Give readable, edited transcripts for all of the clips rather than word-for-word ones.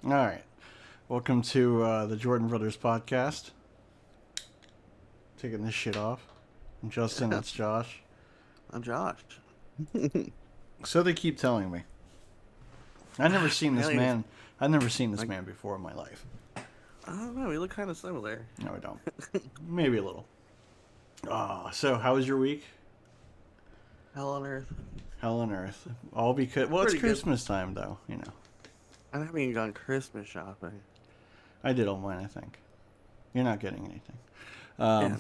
All right. Welcome to the Jordan Brothers podcast. Taking this shit off. I'm Justin, that's Josh. I'm Josh. So they keep telling me. I've never seen this Aliens, man. I've never seen this like, man before in my life. I don't know. We look kind of similar. No, I don't. Maybe a little. So how was your week? Hell on earth. Hell on earth. All because it's Pretty good. Christmas time though. I haven't even gone Christmas shopping. I did all mine. I think. You're not getting anything. Yeah, Um,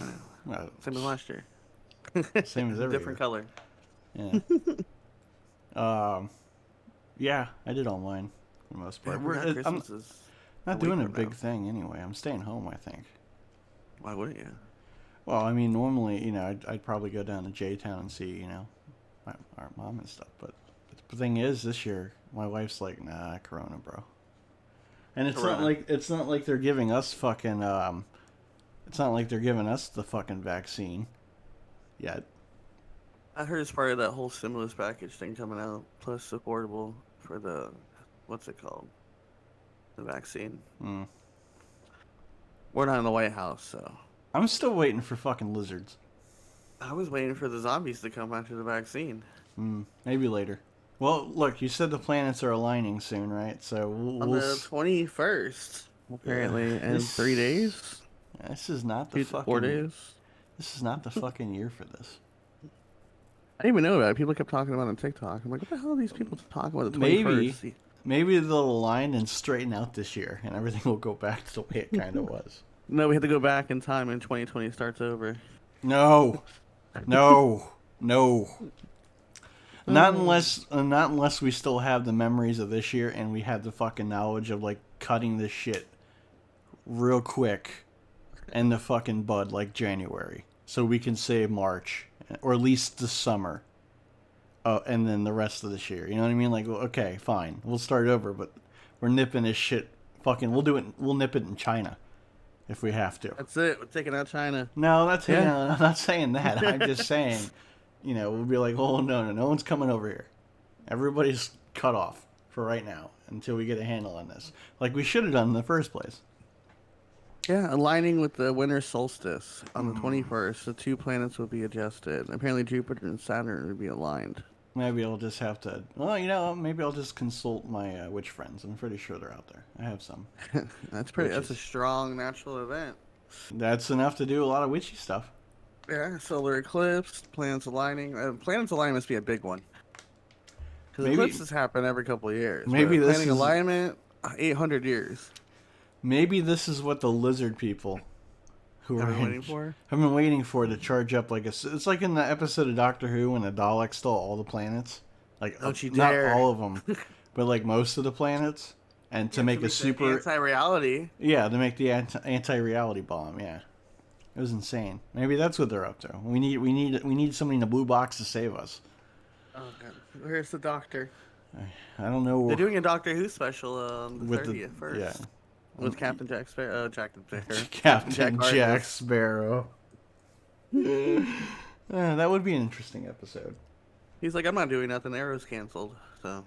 no. well, Same as last year. Same as every Different year. color. Yeah. Yeah, I did all mine for the most part. Yeah, we got I'm Christmas is a not week doing a from big now. thing anyway. I'm staying home, I think. Why wouldn't you? Well, I mean, normally, I'd probably go down to J Town and see, our mom and stuff. But the thing is, this year, my wife's like, nah, Corona, bro. And Corona. it's not like they're giving us fucking it's not like they're giving us the fucking vaccine yet. I heard it's part of that whole stimulus package thing coming out, plus affordable for the, what's it called? The vaccine. Mm. We're not in the White House, so. I'm still waiting for fucking lizards. I was waiting for the zombies to come after the vaccine. Maybe later. Well, look, you said the planets are aligning soon, right? So On the 21st, apparently, in 3 days. This is not the 2 to 4 fucking. days. This is not the fucking year for this. I didn't even know about it. People kept talking about it on TikTok. I'm like, what the hell are these people talking about the Maybe, 21st? maybe they'll align and straighten out this year, and everything will go back to the way it kind of was. No, we had to go back in time and 2020 starts over. No, no, no. Not unless we still have the memories of this year, and we have the fucking knowledge of like cutting this shit real quick, in the fucking bud like January, so we can save March or at least the summer. And then the rest of this year. You know what I mean? Like, okay, fine, we'll start over, but we're nipping this shit. Fucking, we'll do it. We'll nip it in China if we have to. That's it. We're taking out China. No, that's Yeah. I'm not saying that. I'm just saying, we'll be like, oh no one's coming over here. Everybody's cut off for right now until we get a handle on this. Like we should have done in the first place. Yeah, aligning with the winter solstice on the 21st, the two planets will be adjusted. Apparently, Jupiter and Saturn will be aligned. Maybe I'll just have to. Well, maybe I'll just consult my witch friends. I'm pretty sure they're out there. I have some. That's a strong natural event. That's enough to do a lot of witchy stuff. Yeah, solar eclipse, planets aligning. Planets aligning must be a big one. Because Maybe eclipses happen every couple of years. maybe But this planning is alignment, 800 years. maybe this is what the lizard people who I've are been waiting for. have been waiting for to charge up like it's like in the episode of Doctor Who when the Daleks stole all the planets, like Don't you not dare. all of them, but like most of the planets, and to make a super anti-reality. to make the anti-reality bomb. Yeah, it was insane. Maybe that's what they're up to. We need somebody in the blue box to save us. Oh god, where's the doctor? I don't know. They're doing a Doctor Who special on the with 30th first. yeah. With Captain Jack Sparrow. Captain Jack Jack Sparrow. That would be an interesting episode. He's like, I'm not doing nothing. Arrow's canceled. So,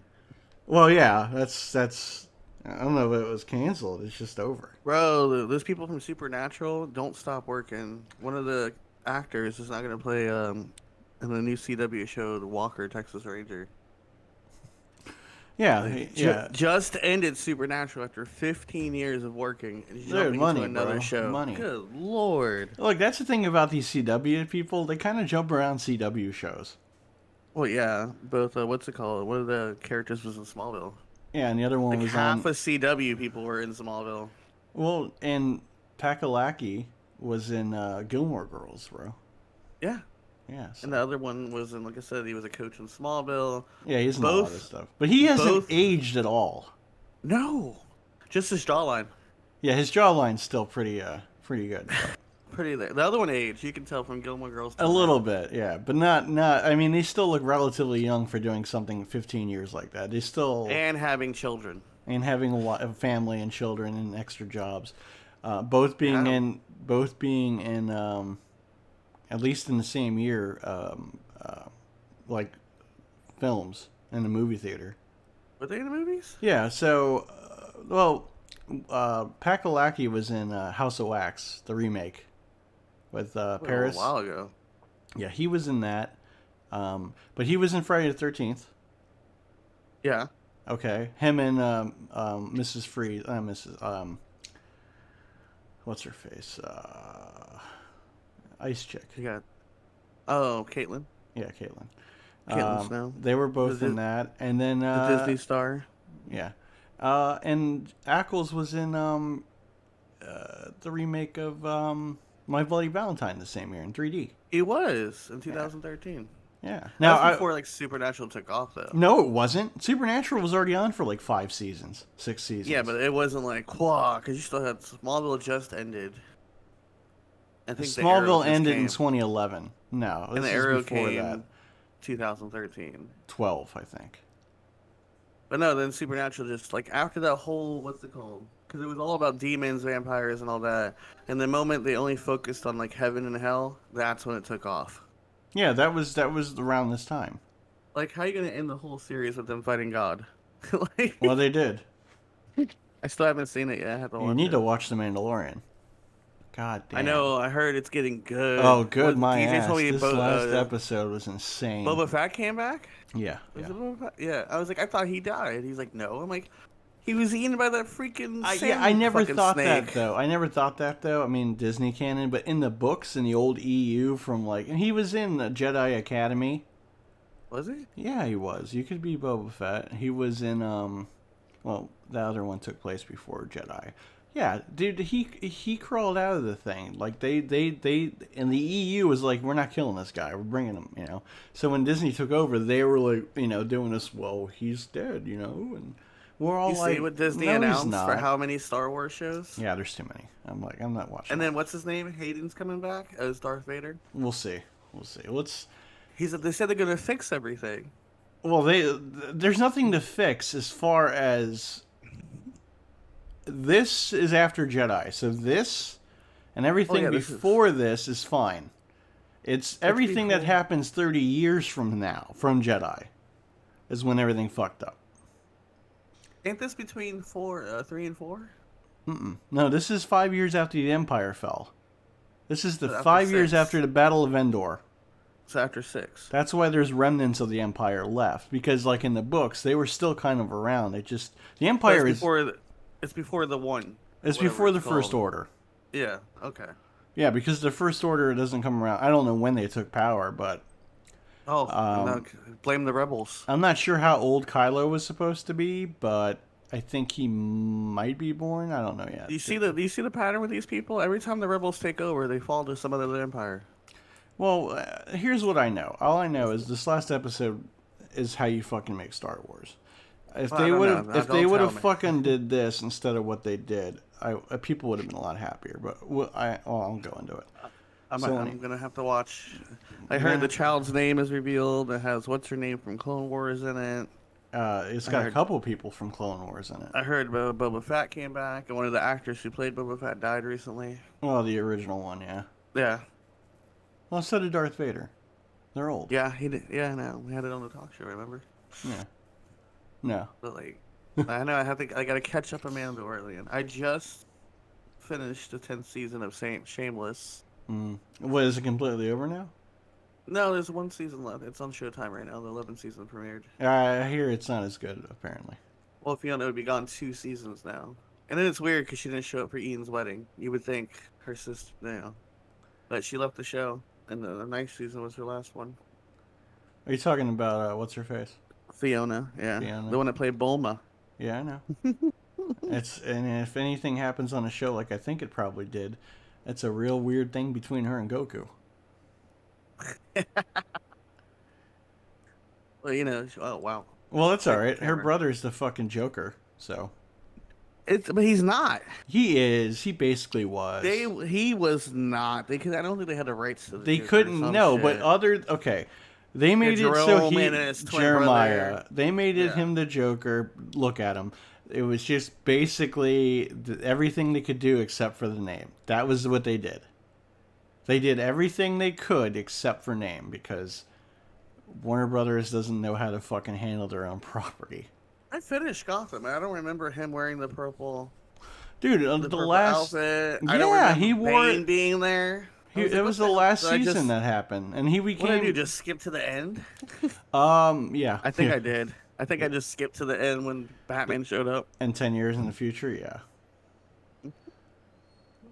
Well, yeah, that's. I don't know if it was canceled. It's just over. bro, those people from Supernatural don't stop working. One of the actors is not gonna play in the new CW show, The Walker, Texas Ranger. Yeah, yeah. Just ended Supernatural after 15 years of working, and he's Dude, jumping money, into another bro. show. Money. Good lord. Look, that's the thing about these CW people. They kind of jump around CW shows. Well, yeah, both. What's it called? One of the characters was in Smallville. Yeah, and the other one Like was half on. of CW people were in Smallville. Well, and Pakalaki was in Gilmore Girls, bro. Yeah. Yeah. So. And the other one was in, like I said, he was a coach in Smallville. Yeah, he's in a lot of Both. stuff, but he hasn't both- aged at all. No. Just his jawline. Yeah, his jawline's still pretty good. Pretty there. The other one aged. You can tell from Gilmore Girls. A little bit, yeah, but not. I mean, they still look relatively young for doing something 15 years like that. They still And having children. and having a lot of family and children and extra jobs, both being in at least in the same year, like films in the movie theater. Were they in the movies? Yeah, so Well, Pakalaki was in House of Wax, the remake with Wait, a Paris. while ago. Yeah, he was in that. But he was in Friday the 13th. Yeah. Okay, him and Mrs. Freeze, what's her face? Ice chick. You got. Oh, Caitlin. Yeah, Caitlin. Caitlin Snow. They were both The in that, and then the Disney star. yeah, and Ackles was in the remake of My Bloody Valentine the same year in 3D. He was in 2013. Yeah. That Now, was before like Supernatural took off, though. no, it wasn't. Supernatural was already on for like 5 seasons, 6 seasons. Yeah, but it wasn't like wow, because you still had Smallville just ended. I think the Arrow Smallville just ended in came, 2011. No, and this the is Arrow before came that. 2013. 12, I think. But no, then Supernatural just like after that whole what's it called? Because it was all about demons, vampires, and all that. And the moment they only focused on like heaven and hell, that's when it took off. Yeah, that was around this time. Like, how are you gonna end the whole series with them fighting God? Like, Well, they did. I still haven't seen it yet. I have to You watch need it. to watch The Mandalorian. God damn. I know. I heard it's getting good. Oh, good What, my DJ ass. told me This last episode was insane. Boba Fett came back. Yeah, Was yeah. it Boba Fett? Yeah. I was like, I thought he died. He's like, no. I'm like, he was eaten by that freaking Yeah, I never fucking thought snake. that though. I never thought that though. I mean, Disney canon, but in the books in the old EU from like, and he was in the Jedi Academy. Was he? Yeah, he was. You could be Boba Fett. He was in well, the other one took place before Jedi. Yeah, dude, he crawled out of the thing. Like they and the EU was like, we're not killing this guy. We're bringing him, you know. So when Disney took over, they were like, you know, doing this. Well, he's dead, you know, and we're all You like, see what Disney no, he's announced not. for how many Star Wars shows? Yeah, there's too many. I'm like, I'm not watching. And that. then what's his name? Hayden's coming back as Darth Vader. We'll see. We'll see. Let's. They said they're gonna fix everything. Well, there's nothing to fix as far as this is after Jedi. So this and everything before this is fine. It's everything that happens 30 years from now, from Jedi, is when everything fucked up. Ain't this between 3 and 4? No, this is 5 years after the Empire fell. This is the So after 5 years 6. after the Battle of Endor. So after 6. That's why there's remnants of the Empire left, because like in the books, they were still kind of around. It just the Empire But is it's before the 1. it's whatever before the it's First called. Order. Yeah. Okay. Yeah, because the First Order doesn't come around. I don't know when they took power, but Oh, no, blame the rebels. I'm not sure how old Kylo was supposed to be, but I think he might be born. I don't know yet. Do you see the pattern with these people? Every time the rebels take over, they fall to some other empire. Well, here's what I know. All I know is this last episode is how you fucking make Star Wars. If Well, they I don't would know. have, Now, if they don't would tell have me. fucking did this instead of what they did, people would have been a lot happier. But I'll go into it. I'm So- gonna have to watch. I heard the child's name is revealed. It has what's her name from Clone Wars in it. It's got a heard- couple people from Clone Wars in it. I heard Boba Fett came back, and one of the actors who played Boba Fett died recently. Well, the original one, yeah. Yeah, Well, so did Darth Vader. They're old. yeah, he did. Yeah, no, we had it on the talk show. Remember? Yeah. No. But like, I know I gotta catch up on Mandalorian. I just finished the 10th season of Shameless. What, is it completely over now? No, there's one season left. It's on Showtime right now. The 11th season premiered. I hear it's not as good, apparently. Well, Fiona would be gone 2 seasons now. And then it's weird because she didn't show up for Ian's wedding. You would think her sister, but she left the show, and the ninth season was her last one. Are you talking about, what's her face? Fiona, yeah, Fiona. the one that played Bulma. Yeah, I know. And if anything happens on a show like I think it probably did, it's a real weird thing between her and Goku. Well, oh wow. Well, that's Like alright. Her Cameron. brother's the fucking Joker, so. But he's not. He is. He basically was. He was not. I don't think they had the rights to. They Joker or couldn't, some no, shit. but okay. They made it so Jerome and his twin Jeremiah. brother. They made it Yeah. him the Joker. Look at him. It was just basically everything they could do except for the name. That was what they did. They did everything they could except for name because Warner Brothers doesn't know how to fucking handle their own property. I finished Gotham. I don't remember him wearing Dude, the the purple last, outfit. I don't yeah, remember he wore it. Bane being there. I was It like, was what the the hell? last Did I season just that happened, and he what did I do? became, Just skip to the end? yeah, I think yeah, I did. I think I yeah. just skipped to the end when Batman showed up. And 10 years in the future, yeah,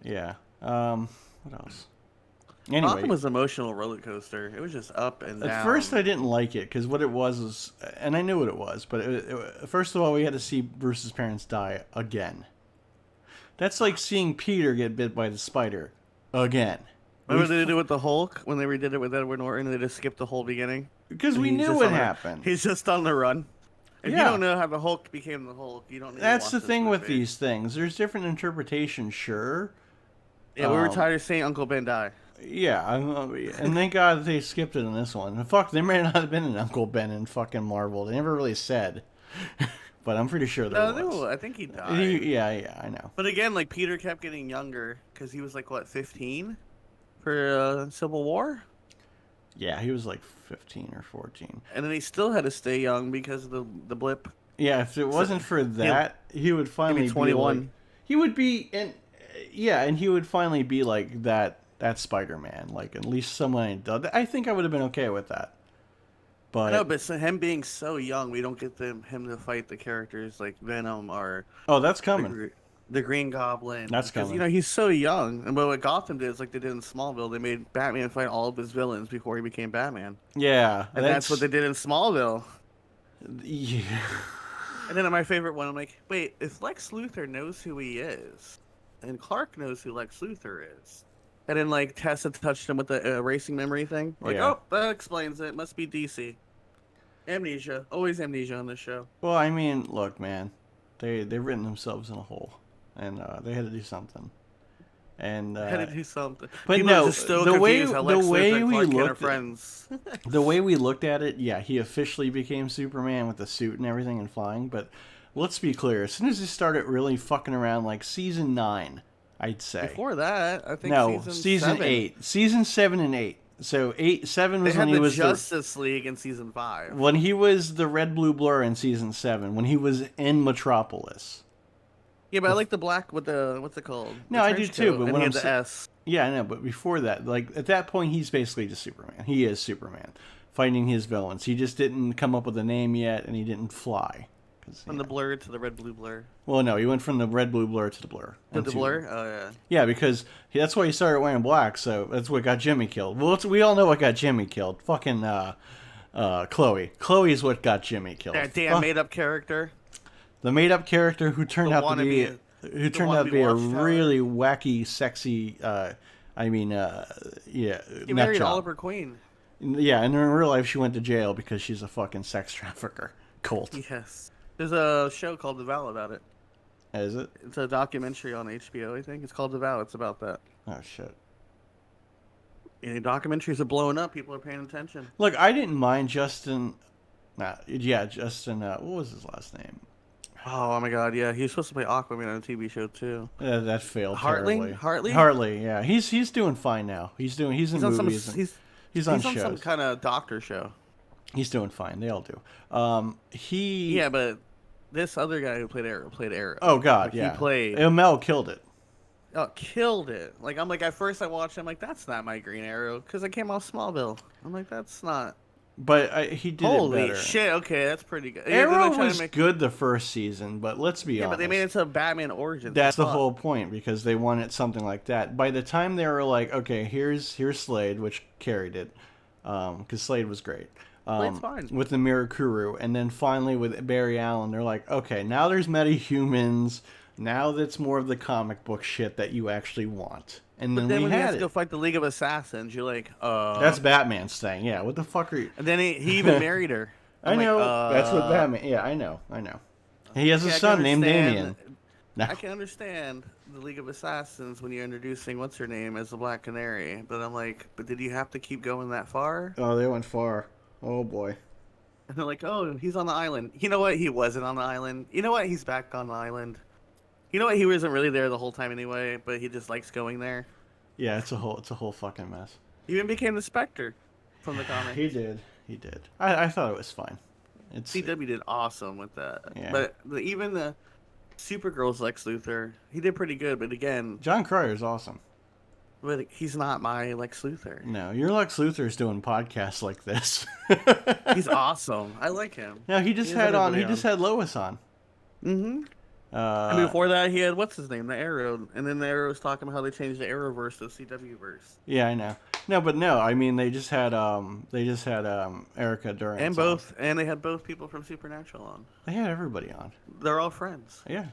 yeah. What else? Gotham Anyway, was an emotional roller coaster. It was just up and at first down. I didn't like it because what it was, and I knew what it was, but first of all, we had to see Bruce's parents die again. That's like seeing Peter get bit by the spider again. Remember they did it with the Hulk when they redid it with Edward Norton? They just skipped the whole beginning, Because and we he's knew just what on the happened. he's just on the run. If you Yeah, don't know how the Hulk became the Hulk, you don't need to that's watch the this thing with movie. these things. There's different interpretations, sure. Yeah, we were Um, tired of seeing Uncle Ben die. yeah, and thank God they skipped it in this one. Fuck, there may not have been an Uncle Ben in fucking Marvel. They never really said, but I'm pretty sure there No, was. I think he died. Yeah, I know. But again, like Peter kept getting younger because he was like what 15 for Civil War, Yeah, he was like 15 or 14. and then he still had to stay young because of the blip. Yeah, if it So wasn't for he'll that, he would he'll be finally be like, 21. he would be, and yeah, and he would finally be like that Spider-Man, like at least someone. I think I would have been okay with that, I know, but but so him being so young, we don't get him to fight the characters like Venom or oh, that's the coming. Gre- the Green Goblin That's because coming. he's so young. And what Gotham did is like they did in Smallville, they made Batman fight all of his villains before he became Batman, Yeah, and that's what that's they did in Smallville. yeah. And then my favorite one, I'm like, wait, if Lex Luthor knows who he is, and Clark knows who Lex Luthor is, and then like Tessa touched him with the erasing memory thing, like, Yeah. oh, that explains it. Must be DC. Amnesia, always amnesia on this show. Well, I mean, look, man, they've written themselves in a hole, and they had to do something. And I had to do something. but People are no, just still the way confused how Lex Luthor and we Clark Kent are looked friends. the way we looked at it, yeah, he officially became Superman with the suit and everything and flying. But let's be clear: as soon as he started really fucking around, like season 9, I'd say. Before that, I think No, season season 7. 8, season 7 and 8. So 7 They was when had he the was Justice League in season 5. the red blue blur in season 7 when he was in Metropolis. Yeah, but I like the black with the what's it called? No, The I do trench too. coat, But and when he I'm had the S. yeah, I know. But before that, like at that point, he's basically just Superman. He is Superman, fighting his villains. He just didn't come up with a name yet, and he didn't fly. From the blur to the red blue blur. Well, no, he went from the red blue blur to the blur. To the Into- blur? Oh yeah. Yeah, because that's why he started wearing black. So that's what got Jimmy killed. Well, we all know what got Jimmy killed. Fucking Chloe. Chloe's what got Jimmy killed. That damn made up character. The made up character who turned The out to be wannabe- who turned wannabe out to be a watchtower. really wacky, sexy. I mean, yeah, He nut married job. Oliver Queen. Yeah, and in real life, she went to jail because she's a fucking sex trafficker. Colt. Yes. There's a show called The Vow about it. Is it? It's a documentary on HBO, I think. It's called The Vow. It's about that. Oh, shit. And documentaries are blowing up. People are paying attention. Look, I didn't mind Justin. Yeah, Justin. What was his last name? Oh my god, yeah. He was supposed to play Aquaman on a TV show too. That failed Hartley? terribly. Hartley? Hartley. Yeah, he's doing fine now. He's in He's on some movies. he's on on some shows. kind of doctor show. He's doing fine. They all do. He. Yeah, but this other guy who played Arrow. Oh God, Like, yeah. He played. Mel killed it. Oh, killed it. Like I'm like at first I watched. I'm like that's not my Green Arrow because I came off Smallville. I'm like that's not. But he did it Holy better. shit! Okay, that's pretty good. Yeah, then Arrow they tried to was good the first season, but let's be Yeah, honest. but they made it to Batman Origins. That's the Fuck. whole point because they wanted something like that. By the time they were like, okay, here's Slade, which carried it, because Slade was great. Slade's fine. With the Mirakuru, and then finally with Barry Allen, they're like, okay, now there's metahumans. Now that's more of the comic book shit that you actually want. And But then then we when he has had to it. go fight the League of Assassins, you're like, That's Batman's thing. Yeah, what the fuck are you? And then he even married her. I I'm like, know. That's what Batman. Yeah, I know. He has a Okay, I son can named Damien. understand- No. I can understand the League of Assassins when you're introducing what's her name as the Black Canary, but I'm like, but did you have to keep going that far? Oh, they went far. Oh boy. And they're like, oh, he's on the island. You know what? He wasn't on the island. You know what? He's back on the island. You know what? He wasn't really there the whole time anyway, but he just likes going there. Yeah, it's a whole fucking mess. He even became the Spectre from the comic. He did. I thought it was fine. CW did awesome with that. Yeah. But even the Supergirl's Lex Luthor, he did pretty good. But again, John Cryer's awesome. but he's not my Lex Luthor. No, your Lex Luthor's doing podcasts like this. He's awesome. I like him. No, he just had Lois on. Mm-hmm. And before that, he had what's his name, the Arrow, and then the Arrow was talking about how they changed the Arrowverse to the CW verse. Yeah, I know. No. I mean, they just had Erica Durance and they had both people from Supernatural on. They had everybody on. They're all friends. Yeah.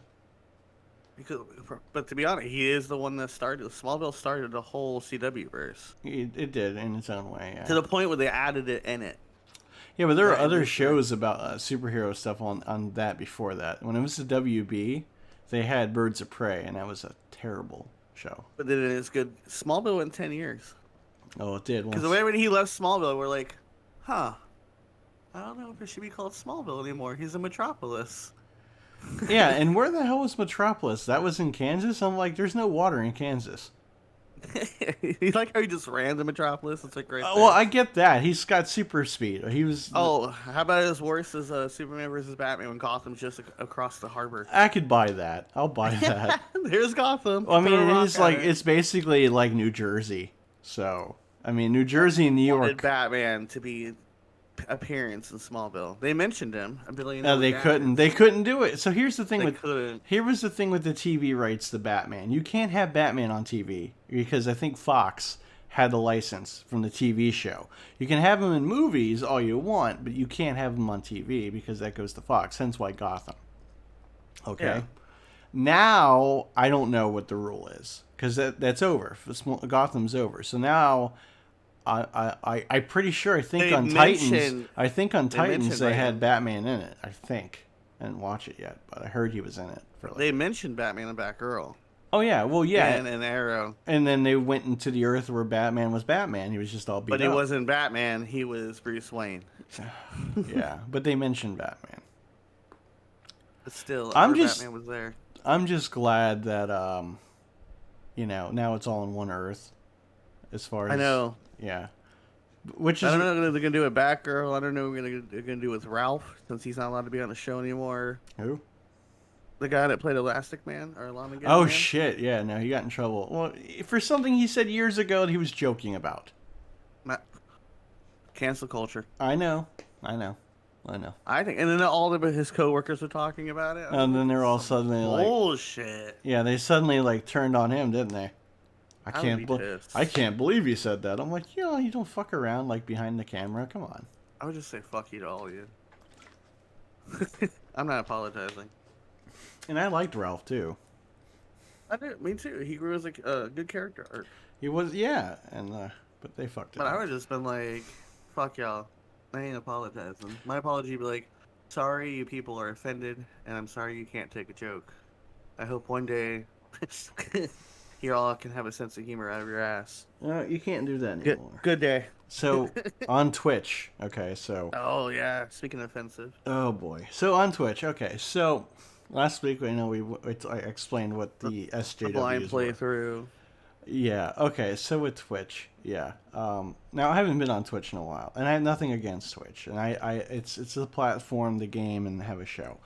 But to be honest, he is the one that started. Smallville started the whole CW verse. It did in its own way. Yeah. To the point where they added it in it. Yeah, but there were other shows about superhero stuff on that before that. When it was the WB, they had Birds of Prey, and that was a terrible show. But then it's good. Smallville went 10 years. Oh, it did. Because the way when he left Smallville, we're like, I don't know if it should be called Smallville anymore. He's a Metropolis. Yeah, and where the hell was Metropolis? That was in Kansas? I'm like, there's no water in Kansas. You like how he just ran to Metropolis? It's like right there. Well, I get that. He's got super speed. He was. Oh, how about as worse as Superman versus Batman when Gotham's just across the harbor? I could buy that. I'll buy that. There's Gotham. Well, I mean, it's basically like New Jersey. So, I mean, New Jersey and New York. Wanted Batman to be appearance in Smallville. They mentioned him a billion. No, they couldn't. They couldn't do it. So here's the thing here was the thing with the TV rights to Batman. You can't have Batman on TV because I think Fox had the license from the TV show. You can have him in movies all you want, but you can't have him on TV because that goes to Fox. Hence why Gotham. Okay. Yeah. Now I don't know what the rule is because that's over. Gotham's over. So now. I'm pretty sure. I think on Titans they had Batman in it. I think I didn't watch it yet, but I heard he was in it. They mentioned Batman and Batgirl. Oh yeah, well yeah, and Arrow. And then they went into the Earth where Batman was Batman. He was just all beat up. But he wasn't Batman. He was Bruce Wayne. Yeah, but they mentioned Batman. But still, Batman was there. I'm just glad that now it's all in one Earth. As far as I know. Yeah. I don't know what they're going to do with Batgirl. I don't know what they're going to do with Ralph, since he's not allowed to be on the show anymore. Who? The guy that played Elastic Man, or Elastic Man. Shit. Yeah, no, he got in trouble. Well, for something he said years ago that he was joking about. Cancel culture. I know. I think, and then all of his coworkers were talking about it. And then they're all suddenly like... Bullshit. Yeah, they suddenly turned on him, didn't they? I can't believe you said that. I'm like, you don't fuck around behind the camera. Come on. I would just say fuck you to all of you. I'm not apologizing. And I liked Ralph too. I did. Me too. He grew as a good character arc. He was, yeah. And but they fucked it. But I would have just been like, fuck y'all. I ain't apologizing. My apology would be like, sorry you people are offended, and I'm sorry you can't take a joke. I hope one day. You all can have a sense of humor out of your ass. You can't do that anymore. Good day. So, on Twitch, okay, so... Oh, yeah, speaking of offensive. Oh, boy. So, on Twitch, okay, so... Last week, I explained what the SJWs were. Blind playthrough. Yeah, okay, so with Twitch, yeah. Now, I haven't been on Twitch in a while, and I have nothing against Twitch. And it's a platform, the game, and have a show.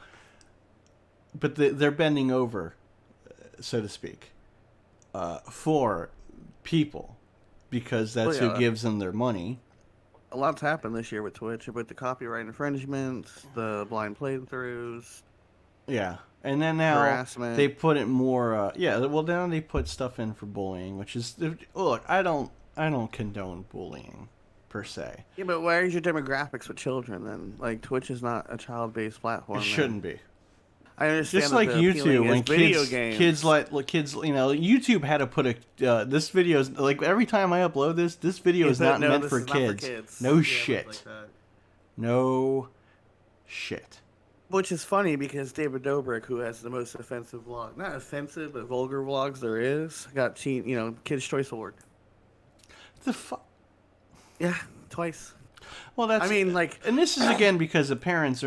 But they're bending over, so to speak. For people, because that's who gives them their money. A lot's happened this year with Twitch, with the copyright infringements, the blind playthroughs. Yeah, and then now harassment. They put it more. Well, now they put stuff in for bullying, which is look. I don't condone bullying, per se. Yeah, but why is your demographics with children then? Twitch is not a child-based platform. It shouldn't be. I understand. Just like YouTube, when kids YouTube had to put this video is every time I upload this video is not meant for kids. No shit. No shit. Which is funny because David Dobrik, who has the most offensive vlog, not offensive but vulgar vlogs there is, got Kids' Choice Award. The fuck? Yeah, twice. Well, and this is again because the parents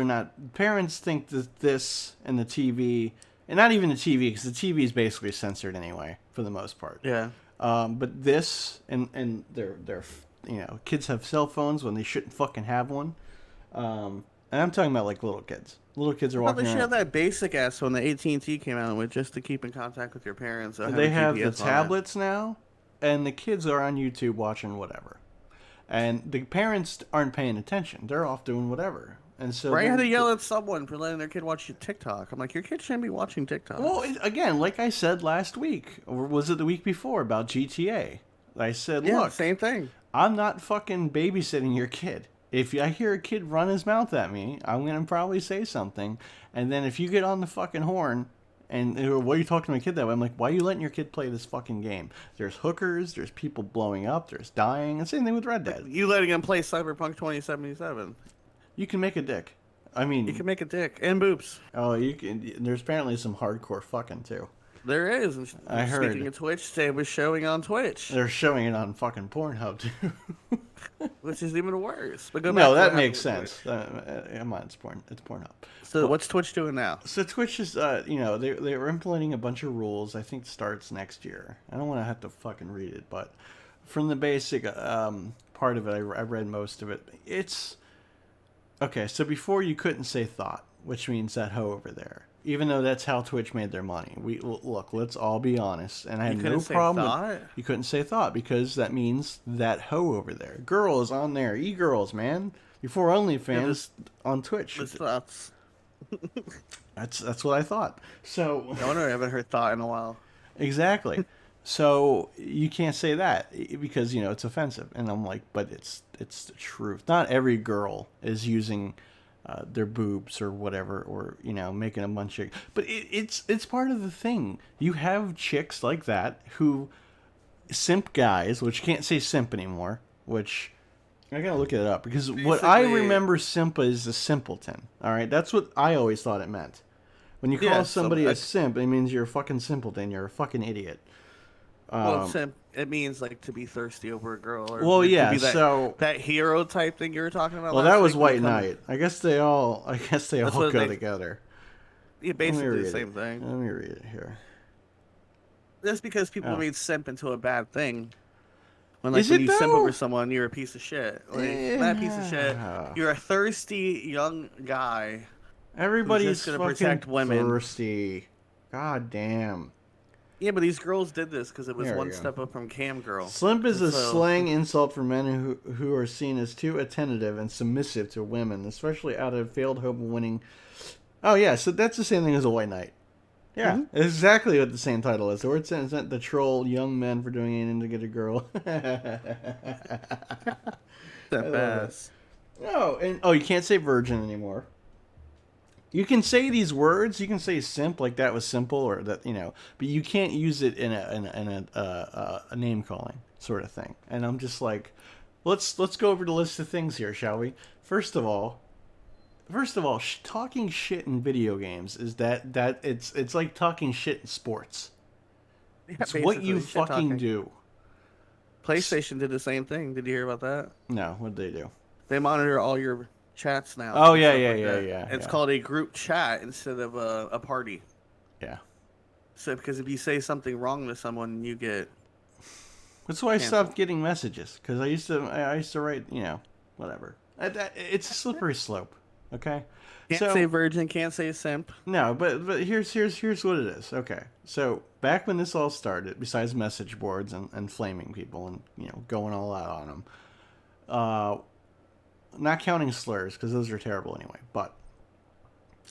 think that this and the TV, and not even the TV, because the TV is basically censored anyway for the most part. Yeah. But this and their kids have cell phones when they shouldn't fucking have one. And I'm talking about like little kids. Little kids are I thought they walking should have around. that basic ass phone that AT&T came out with just to keep in contact with your parents or have a They have the GPS on it. tablets now, and the kids are on YouTube watching whatever. And the parents aren't paying attention. They're off doing whatever. And so Right? I had to the yell at someone for letting their kid watch TikTok. I'm like, your kid shouldn't be watching well, TikToks. again, like I said last week, or was it the week before about GTA? I said, Yeah, look, same thing. I'm not fucking babysitting your kid. If I hear a kid run his mouth at me, I'm gonna probably say something. And then if you get on the fucking horn and why are you talking to my kid that way? I'm like, why are you letting your kid play this fucking game? There's hookers, there's people blowing up, there's dying. And same thing with Red Dead. You letting him play Cyberpunk 2077. You can make a dick. I You mean, can make a dick and boobs. oh, you can. There's apparently some hardcore fucking too. There is. And I heard. Speaking of Twitch, they was showing on Twitch, They're showing it on fucking Pornhub too. which is even worse. But go back No, to that what makes happened sense. with Come on, it's Pornhub. Twitch. So what's Twitch doing now? So Twitch is, they were implementing a bunch of rules. I think starts next year. I don't want to have to fucking read it, but from the basic part of it, I read most of it. It's okay. So before you couldn't say thought, which means that hoe over there. Even though that's how Twitch made their money. Look. Let's all be honest. And I You have couldn't no say problem. thought? You couldn't say thought because that means that hoe over there. Girls on there, e-girls, man. Before OnlyFans on Twitch. This thoughts. That's what I thought. So No wonder I haven't heard thought in a while. exactly. So you can't say that because it's offensive, and I'm like, but it's the truth. Not every girl is using their boobs or whatever, or making a bunch of. But it's part of the thing. You have chicks like that who simp guys, which can't say simp anymore. Which I gotta look it up because what I Basically- remember simp is a simpleton. All right, that's what I always thought it meant. When you call Yeah, somebody so a simp, it means you're a fucking simpleton. You're a fucking idiot. Well, it means like to be thirsty over a girl. Or Well, to yeah. be that, So, that hero type thing you were talking about. well, last that was week White when it Knight. I guess they all That's go what they- together. Yeah, Let me basically read the same it. thing. Let me read it here. That's because people Oh. made simp into a bad thing. When like Is when it you simp though? over someone, you're a piece of shit. Like not a piece of shit. Yeah. You're a thirsty young guy. Everybody's gonna fucking protect women. thirsty. God damn. Yeah, but these girls did this because it was There we one go. step up from cam girl. Slimp is a So- slang insult for men who are seen as too attentive and submissive to women, especially out of failed hope of winning. Oh yeah, so that's the same thing as a White Knight. Yeah, Mm-hmm. it's exactly what the same title is. The word sentence meant to troll young men for doing anything to get a girl. That love bass. Oh, you can't say virgin anymore. You can say these words. You can say simp like that was simple, or that but you can't use it in a name calling sort of thing. And I'm just like, let's go over the list of things here, shall we? First of all, talking shit in video games is that it's like talking shit in sports. Yeah, It's what you basically, shit fucking talking. do. PlayStation did the same thing. Did you hear about that? No, what do they do? They monitor all your chats now. Oh, and yeah, stuff yeah, like yeah, that. yeah, It's yeah. called a group chat instead of a party. Yeah. So because if you say something wrong to someone, you get That's why I Cancel. stopped getting messages because I used to write whatever. It's a slippery slope. Okay. can't say virgin, can't say simp. No, but here's what it is. Okay, so back when this all started, besides message boards and flaming people and going all out on them, not counting slurs because those are terrible anyway. But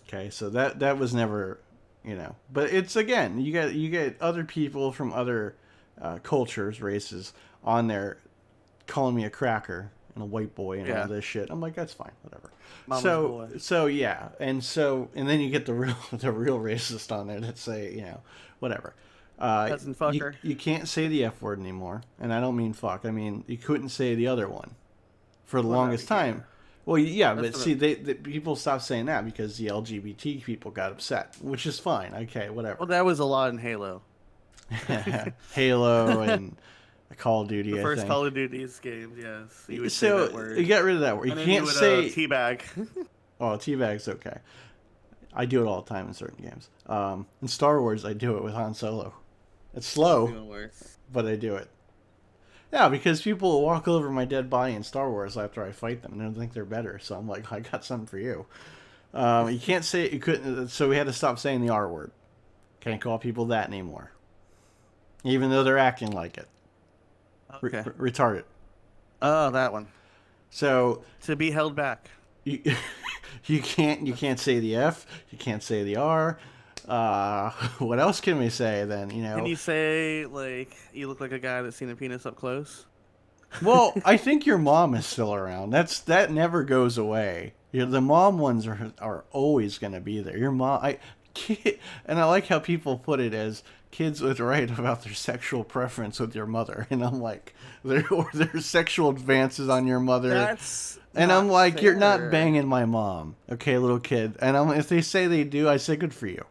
okay, so that was never, But it's again, you get other people from other cultures, races on there calling me a cracker and a white boy and Yeah. all this shit. I'm like, that's fine, whatever. Mama's boy. So yeah, and then you get the real racist on there that say whatever. Cousin fucker. You can't say the F word anymore, and I don't mean fuck. I mean you couldn't say the other one for the Well, no, longest you time. can't. Well, yeah, That's but what see, they people stopped saying that because the LGBT people got upset, which is fine. Okay, whatever. Well, that was a lot in Halo. Halo and Call of Duty. The I first think. Call of Duty's games, yes. You would say So that word. you got rid of that word. You And then can't would, say. teabag. Oh, teabag's okay. I do it all the time in certain games. In Star Wars, I do it with Han Solo. It's slow, Even worse. but I do it. Yeah, because people will walk over my dead body in Star Wars after I fight them, and they think they're better. So I'm like, I got something for you. You can't say you couldn't. So we had to stop saying the R word. Can't call people that anymore, even though they're acting like it. Okay. Retarded. Oh, that one. So To be held back. you you can't say the F. You can't say the R. What else can we say then? Can you say, like, you look like a guy that's seen a penis up close? Well, I think your mom is still around. That never goes away. The mom ones are always going to be there. Your mom, and I like how people put it as kids would write about their sexual preference with your mother, and I'm like, their sexual advances on your mother. That's And not I'm like, fair. you're not banging my mom, okay, little kid. And if they say they do, I say good for you.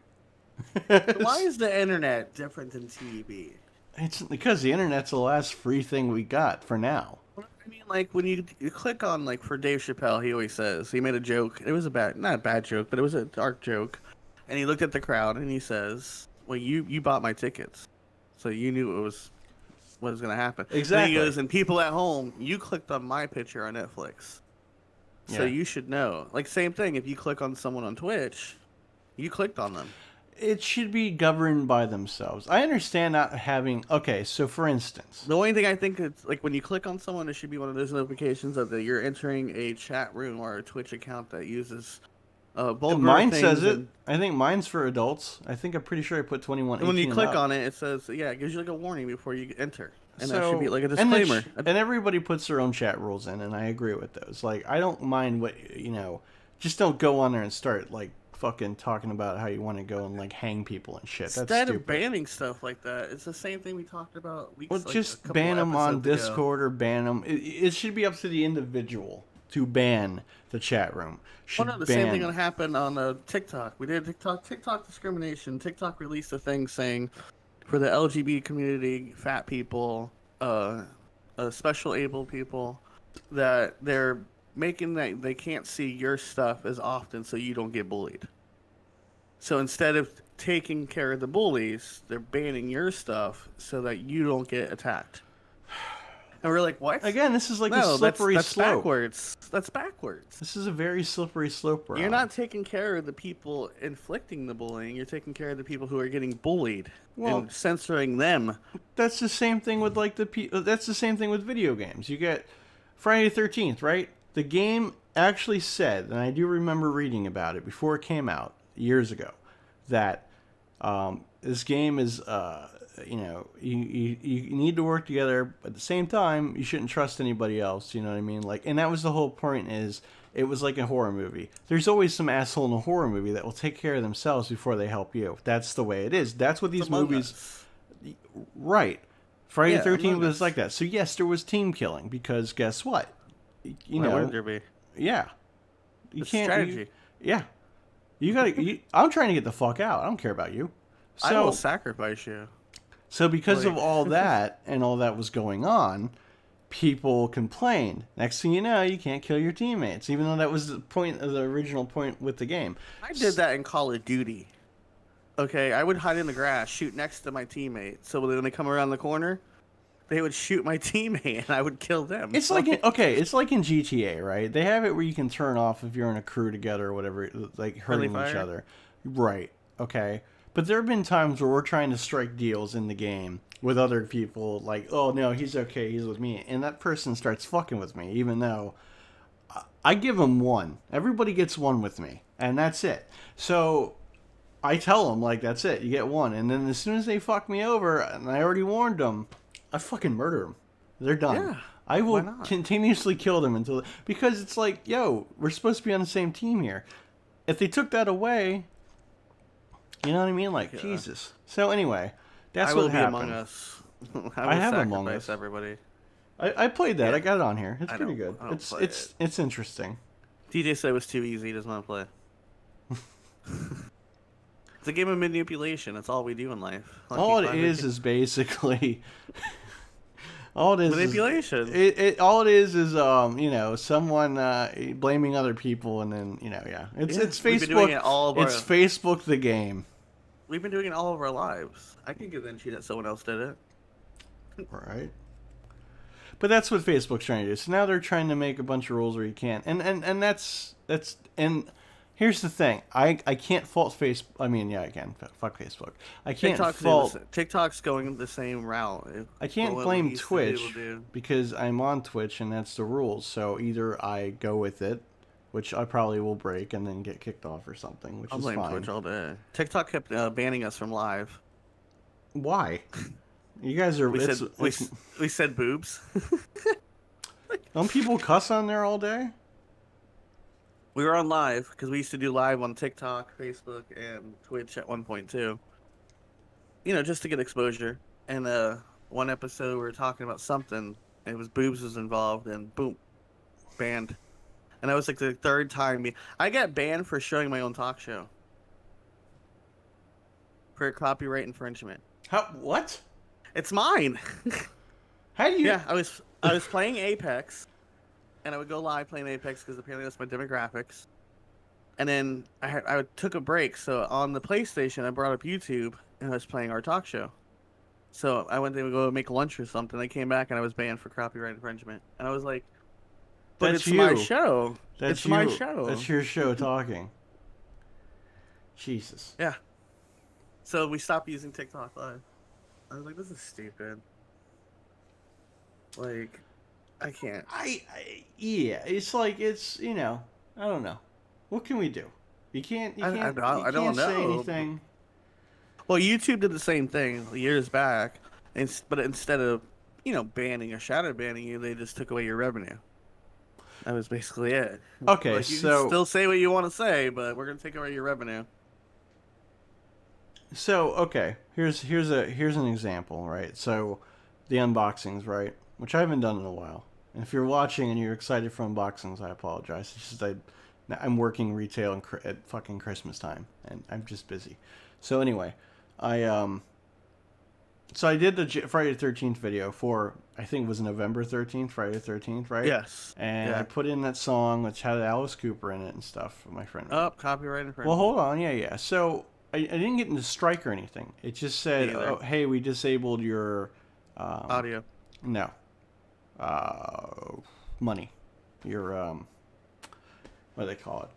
Why is the internet different than TV? It's because the internet's the last free thing we got for now. I mean, like, when you click on, like, for Dave Chappelle, he always says, he made a joke. It was not a bad joke, but it was a dark joke. And he looked at the crowd and he says, well, you bought my tickets. So you knew what was going to happen. Exactly. And he goes, and people at home, you clicked on my picture on Netflix. So Yeah. you should know. Like, same thing, if you click on someone on Twitch, you clicked on them. It should be governed by themselves. I understand not having. Okay, so for instance, The only thing I think it's like when you click on someone, it should be one of those notifications that you're entering a chat room or a Twitch account that uses vulgar mine things. says it. And I think mine's for adults. I think I'm pretty sure I put 21. when you 18 click and up. on it, it says, yeah, it gives you like a warning before you enter. And that So- should be like a and the disclaimer. and everybody puts their own chat rules in, and I agree with those. Like, I don't mind what just don't go on there and start like fucking talking about how you want to go and like hang people and shit. That's Instead of stupid. banning stuff like that, it's the same thing we talked about weeks Well, like, just a couple ban them on episodes ago. Discord or ban them. It should be up to the individual to ban the chat room. Should Well, no, the ban. same thing that happened on TikTok. We did TikTok discrimination. TikTok released a thing saying for the LGBT community, fat people, special able people, that they're making that they can't see your stuff as often so you don't get bullied. So instead of taking care of the bullies, they're banning your stuff so that you don't get attacked. And we're like, what? Again, this is like no, a slippery that's slope. backwards. That's backwards. This is a very slippery slope. Rob. You're not taking care of the people inflicting the bullying. You're taking care of the people who are getting bullied Well- and censoring them. That's the same thing with like that's the same thing with video games. You get Friday the 13th, right? The game actually said, and I do remember reading about it before it came out years ago, that this game is you need to work together, but at the same time you shouldn't trust anybody else. You know what I mean? Like, and that was the whole point. Is it was like a horror movie. There's always some asshole in a horror movie that will take care of themselves before they help you. That's the way it is. That's what these Among movies. Us. Right. Friday Yeah, the 13th Among was Us. like that. So yes, there was team killing because guess what? You Why know, wouldn't there be? yeah. You It's can't. strategy. Yeah. You gotta. I'm trying to get the fuck out. I don't care about you. I So will sacrifice you. so because of Like- all that and all that was going on, people complained. Next thing you know, you can't kill your teammates, even though that was the point of the original point with the game. I did that in Call of Duty. Okay, I would hide in the grass, shoot next to my teammate, so when they come around the corner, they would shoot my teammate, and I would kill them. It's like it's like in GTA, right? They have it where you can turn off if you're in a crew together or whatever, like hurting Friendly each fire? other. Right. Okay. But there have been times where we're trying to strike deals in the game with other people, like, oh no, he's okay, he's with me, and that person starts fucking with me, even though I give them one. Everybody gets one with me, and that's it. So I tell them, like, that's it, you get one, and then as soon as they fuck me over, and I already warned them, I fucking murder them. They're done. Yeah, I why will not? continuously kill them until because it's like, yo, we're supposed to be on the same team here. If they took that away, you know what I mean? Like, Yeah. Jesus. So anyway, that's I what will be happened. Among Us. I will I have sacrifice Among Us. everybody. I played that. Yeah. I got it on here. It's I pretty don't- good. I don't It's play it's interesting. DJ said it was too easy. He does not play. It's a game of manipulation. That's all we do in life. Like, All you it find is basically all it is manipulation. all it is someone blaming other people, and then yeah it's Yeah, it's we've been doing Facebook. it all of It's our- Facebook the game. We've been doing it all of our lives. I can convince you that someone else did it. Right. But that's what Facebook's trying to do. So now they're trying to make a bunch of rules where you can't. And that's and here's the thing. I can't fault I mean, yeah, I can. Fuck Facebook. I can't fault. TikTok's going the same route. I can't blame Twitch because I'm on Twitch and that's the rules. So either I go with it, which I probably will break and then get kicked off or something, which I'll is blame fine. Twitch all day. TikTok kept banning us from live. Why? You guys are. We said boobs. Don't people cuss on there all day? We were on live because we used to do live on TikTok, Facebook, and Twitch at one point too. You know, just to get exposure. And one episode we were talking about something, and it was boobs was involved, and boom, banned. And that was like the third time. I got banned for showing my own talk show for copyright infringement. How? What? It's mine. How do you? Yeah, I was playing Apex, and I would go live playing Apex because apparently that's my demographics. And then I took a break, so on the PlayStation I brought up YouTube and I was playing our talk show. So I went to go make lunch or something. I came back and I was banned for copyright infringement, and I was like, "But it's my show. It's my show. That's your show talking." Jesus. Yeah. So we stopped using TikTok Live. I was like, "This is stupid." Like, I can't. Yeah, it's like it's I don't know. What can we do? You can't I don't say know. anything. Well, YouTube did the same thing years back, but instead of banning or shadow banning you, they just took away your revenue. That was basically it. Okay, like, you can still say what you want to say, but we're gonna take away your revenue. So okay, here's an example, right? So the unboxings, right? Which I haven't done in a while. And if you're watching and you're excited for unboxings, I apologize. It's just I'm working retail at fucking Christmas time, and I'm just busy. So anyway, I did the Friday the 13th video for, I think it was November 13th, Friday the 13th, right? Yes. And I put in that song which had Alice Cooper in it and stuff, my friend. Oh, copyright infringement. Well, hold on, yeah. So I didn't get into strike or anything. It just said, "Oh, hey, we disabled your audio." No. Money. Your what do they call it?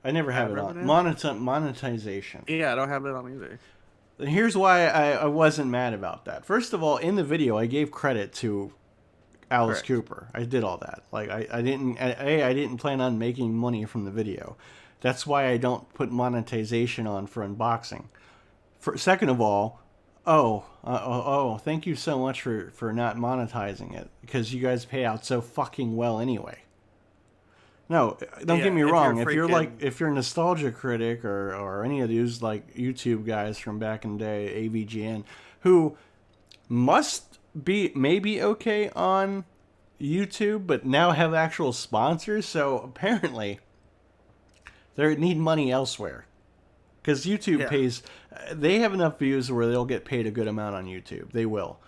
I never have it on. Monetization. Yeah, I don't have it on either. Here's why I wasn't mad about that. First of all, in the video, I gave credit to Alice Cooper. I did all that. Like I didn't plan on making money from the video. That's why I don't put monetization on for unboxing. Second of all, thank you so much for not monetizing it, because you guys pay out so fucking well anyway. No, don't get me wrong. If you're a nostalgia critic or any of these like YouTube guys from back in the day, AVGN, who must be maybe okay on YouTube, but now have actual sponsors, so apparently they need money elsewhere. Because YouTube pays, they have enough views where they'll get paid a good amount on YouTube. They will.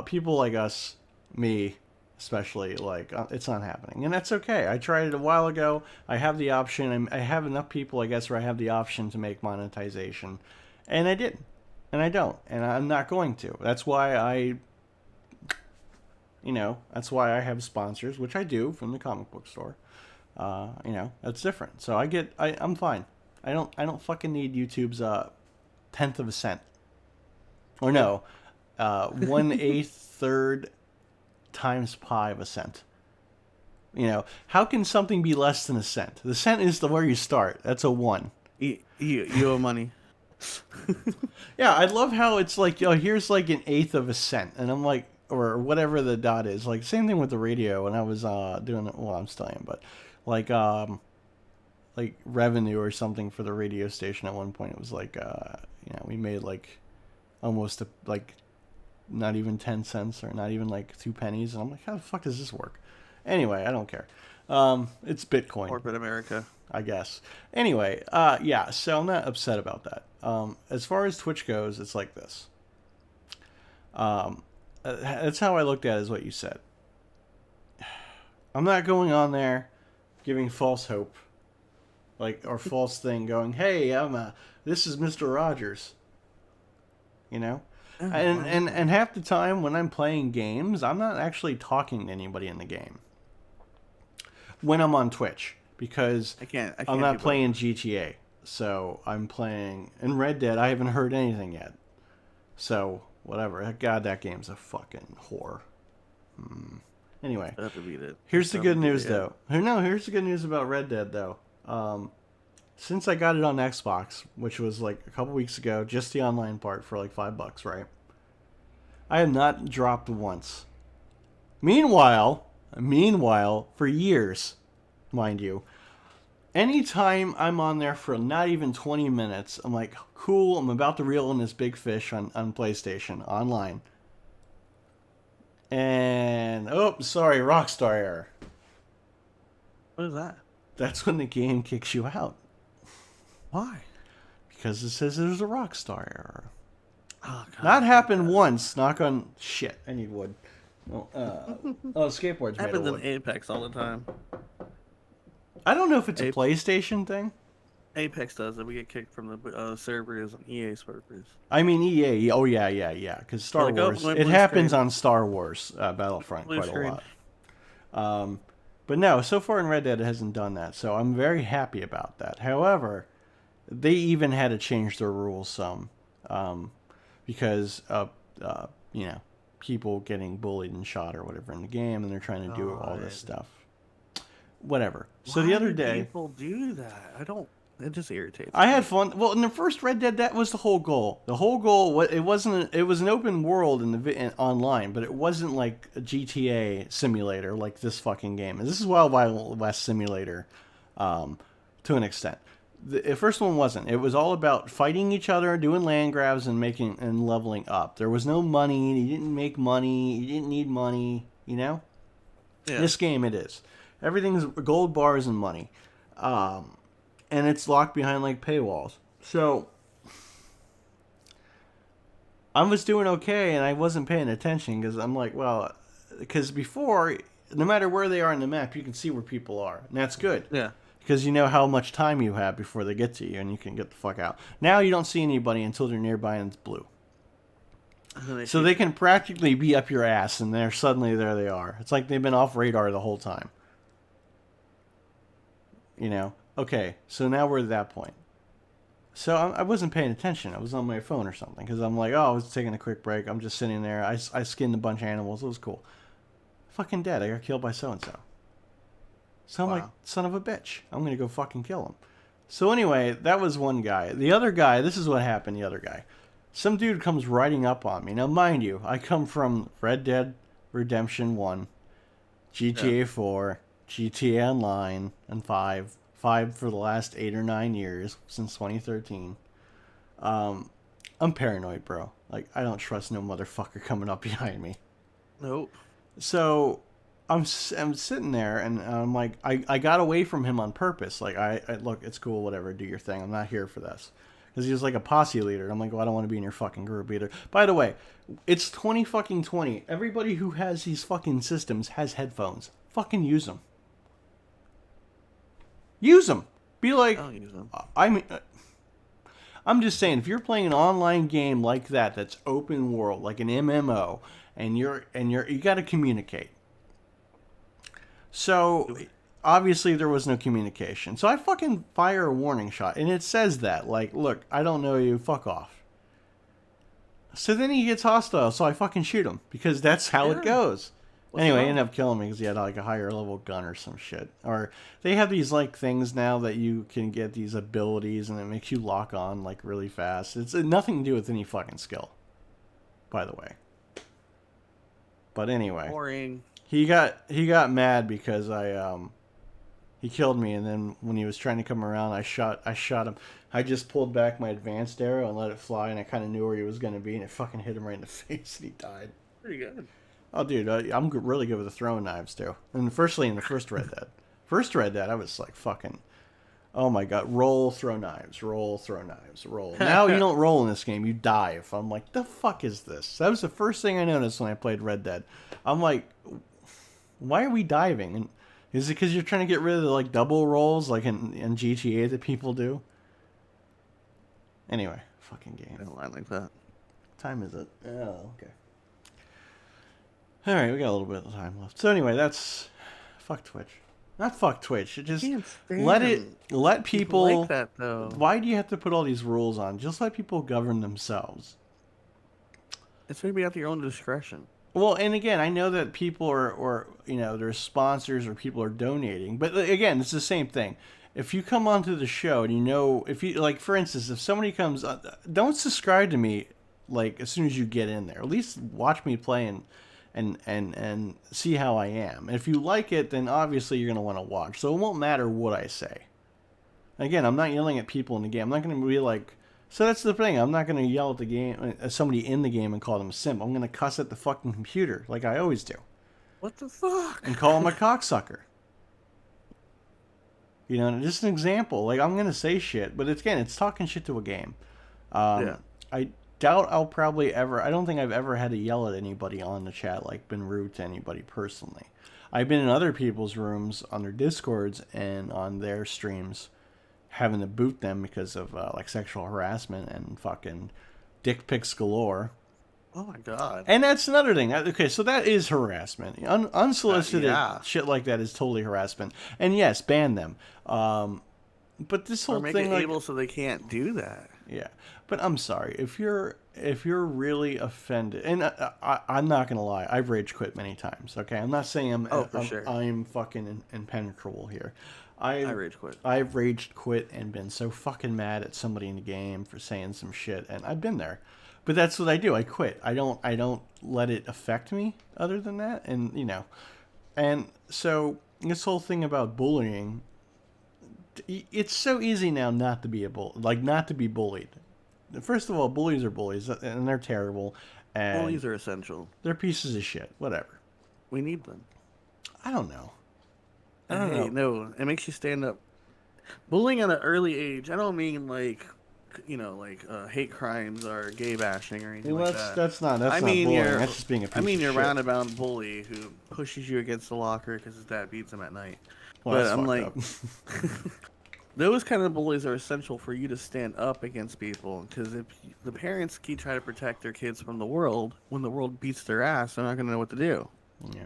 People like us, me especially, like, it's not happening. And that's okay. I tried it a while ago. I have the option. I have enough people, I guess, where I have the option to make monetization. And I didn't. And I don't. And I'm not going to. That's why that's why I have sponsors, which I do from the comic book store. That's different. So I'm fine. I don't fucking need YouTube's 1/10 of a cent. Or no, 1/8 third times pi of a cent. How can something be less than a cent? The cent is where you start. That's a 1. You owe money. Yeah, I love how it's like, here's like 1/8 of a cent, and I'm like, or whatever the dot is. Like same thing with the radio when I was doing it. Well, I'm still am, but like revenue or something for the radio station at one point. It was like we made like almost not even 10 cents or not even like 2 pennies, and I'm like, how the fuck does this work? Anyway, I don't care. It's Bitcoin. Corporate America, I guess. Anyway, so I'm not upset about that. As far as Twitch goes, it's like this. That's how I looked at it, is what you said. I'm not going on there giving false hope, or false thing, going, hey, this is Mr. Rogers. Yeah, And, why and not? and half the time when I'm playing games, I'm not actually talking to anybody in the game. When I'm on Twitch, because I I'm can't not do both. playing GTA. So I'm playing in Red Dead. I haven't heard anything yet. So whatever. God, that game's a fucking whore. I Anyway, still have to beat it. I here's the still good haven't beat news it yet. though. No, here's the good news about Red Dead though. Since I got it on Xbox, which was like a couple weeks ago, just the online part for like $5, right? I have not dropped once. Meanwhile, for years, mind you, anytime I'm on there for not even 20 minutes, I'm like, cool, I'm about to reel in this big fish on PlayStation online. And, oh, sorry, Rockstar error. What is that? That's when the game kicks you out. Why? Because it says there's a Rockstar error. Oh god, Not I hate happened that. once, knock on shit, I need wood. Oh, skateboard's made of Happens in wood. Apex all the time. I don't know if it's a A- PlayStation thing. Apex does it. We get kicked from the servers and EA servers. I mean EA. Oh yeah. Because They're Star like, oh, Wars. my It blue happens screen. on Star Wars Battlefront Blue quite a screen. lot. But no, so far in Red Dead it hasn't done that. So I'm very happy about that. However, they even had to change their rules some because of you know people getting bullied and shot or whatever in the game, and they're trying to do all this God. stuff. Whatever. So the Why other do day, people do that? I don't. It just irritates I me. had fun. Well, in the first Red Dead, that was the whole goal. The whole goal, it wasn't. It was an open world online, but it wasn't like a GTA simulator like this fucking game. And this is Wild West simulator, to an extent. The first one wasn't. It was all about fighting each other, doing land grabs, and making and leveling up. There was no money. You didn't make money. You didn't need money. You know. Yeah. This game, it is. Everything's gold bars and money. And it's locked behind like paywalls. So I was doing okay, and I wasn't paying attention because I'm like, well, because before, no matter where they are on the map, you can see where people are, and that's good Yeah. because you know how much time you have before they get to you, and you can get the fuck out. Now you don't see anybody until they're nearby and it's blue, And then they so shoot they you. can practically be up your ass, and they're suddenly there. They are. It's like they've been off radar the whole time. You know. Okay, so now we're at that point. So I wasn't paying attention. I was on my phone or something because I'm like, oh, I was taking a quick break. I'm just sitting there. I skinned a bunch of animals. It was cool. Fucking dead. I got killed by so and so. So I'm like, Wow. son of a bitch. I'm gonna go fucking kill him. So anyway, that was one guy. The other guy. This is what happened. The other guy. Some dude comes riding up on me. Now, mind you, I come from Red Dead Redemption 1, Yeah. GTA 4, GTA Online, and 5. 5 for the last 8 or 9 years since 2013. I'm paranoid, bro. Like, I don't trust no motherfucker coming up behind me. Nope. So I'm sitting there and I'm like, I got away from him on purpose. Like, I look, it's cool, whatever, do your thing. I'm not here for this. Because he was like a posse leader. I'm like, well, I don't want to be in your fucking group either. By the way, it's 20 fucking 20. Everybody who has these fucking systems has headphones. Fucking use them. Use them. Be I like, don't use them. I mean, I'm just saying, if you're playing an online game like that, that's open world, like an MMO, and you got to communicate. So obviously there was no communication. So I fucking fire a warning shot, and it says that, like, look, I don't know you, fuck off. So then he gets hostile, so I fucking shoot him because that's how it Yeah. goes. What's Anyway, he wrong? ended up killing me because he had like a higher level gun or some shit. Or they have these like things now that you can get these abilities and it makes you lock on like really fast. It's nothing to do with any fucking skill, by the way. But anyway, Boring. he got mad because he killed me, and then when he was trying to come around, I shot him. I just pulled back my advanced arrow and let it fly, and I kind of knew where he was gonna be, and it fucking hit him right in the face, and he died. Pretty good. Oh, dude, I'm really good with the throwing knives too. And firstly, in the first Red Dead, I was like fucking, oh my god, roll, throw knives, roll, throw knives, roll. Now you don't roll in this game, you dive. I'm like, the fuck is this? That was the first thing I noticed when I played Red Dead. I'm like, why are we diving? And is it because you're trying to get rid of the like double rolls like in GTA that people do? Anyway, fucking I game. don't lie like that. time is it? Oh, okay. All right, we got a little bit of time left. So anyway, that's fuck Twitch. Not fuck Twitch. It just let people like that though. Why do you have to put all these rules on? Just let people govern themselves. It's going to be at your own discretion. Well, and again, I know that people are, or there's sponsors or people are donating, but again, it's the same thing. If you come onto the show and if you like, for instance, if somebody comes, don't subscribe to me like as soon as you get in there. At least watch me play and see how I am. And if you like it, then obviously you're gonna want to watch. So it won't matter what I say. Again, I'm not yelling at people in the game. I'm not gonna be like. So that's the thing. I'm not going to yell at the game, at somebody in the game and call them a simp. I'm going to cuss at the fucking computer like I always do. What the fuck? And call him a cocksucker. Just an example. Like, I'm going to say shit, but it's talking shit to a game. Yeah. I doubt I'll probably ever, I don't think I've ever had to yell at anybody on the chat, like been rude to anybody personally. I've been in other people's rooms on their Discords and on their streams having to boot them because of like sexual harassment and fucking dick pics galore. Oh my god. And that's another thing. Okay, so that is harassment. Unsolicited shit like that is totally harassment. And yes, ban them. But this whole or make thing, it able so they can't do that. Yeah, but I'm sorry if you're really offended, and I'm not gonna lie, I've rage quit many times. Okay, I'm not saying I'm fucking impenetrable here. I rage quit. I've raged quit and been so fucking mad at somebody in the game for saying some shit, and I've been there. But that's what I do. I quit. I don't let it affect me other than that, and and so this whole thing about bullying, it's so easy now not to be not to be bullied. First of all, bullies are bullies, and they're terrible. And bullies are essential. They're pieces of shit. Whatever. We need them. I don't know. No, it makes you stand up. Bullying at an early age. I don't mean hate crimes or gay bashing or anything like that. That's not bullying. That's just being a piece of shit. your roundabout bully who pushes you against the locker because his dad beats him at night. Well, but I'm like, those kind of bullies are essential for you to stand up against people. Because if the parents keep trying to protect their kids from the world, when the world beats their ass, they're not going to know what to do. Yeah.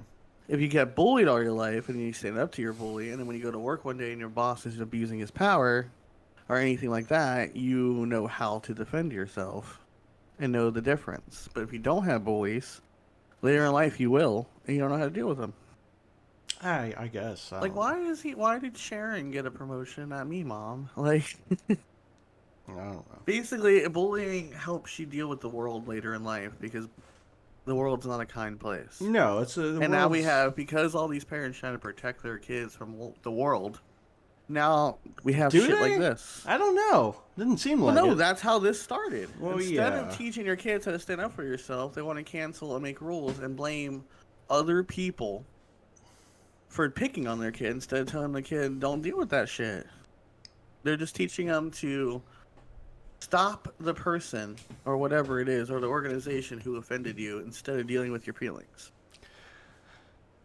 If you get bullied all your life and you stand up to your bully, and then when you go to work one day and your boss is abusing his power or anything like that, you know how to defend yourself and know the difference. But if you don't have bullies, later in life you will, and you don't know how to deal with them. I guess. Why did Sharon get a promotion, not me, Mom? Like, I don't know. Basically, bullying helps you deal with the world later in life because the world's not a kind place. No, it's now we have, because all these parents trying to protect their kids from the world, now we have like this. I don't know. Didn't seem like no, it. that's how this started. Well, Instead of teaching your kids how to stand up for yourself, they want to cancel and make rules and blame other people for picking on their kid instead of telling the kid, don't deal with that shit. They're just teaching them to stop the person or whatever it is or the organization who offended you instead of dealing with your feelings.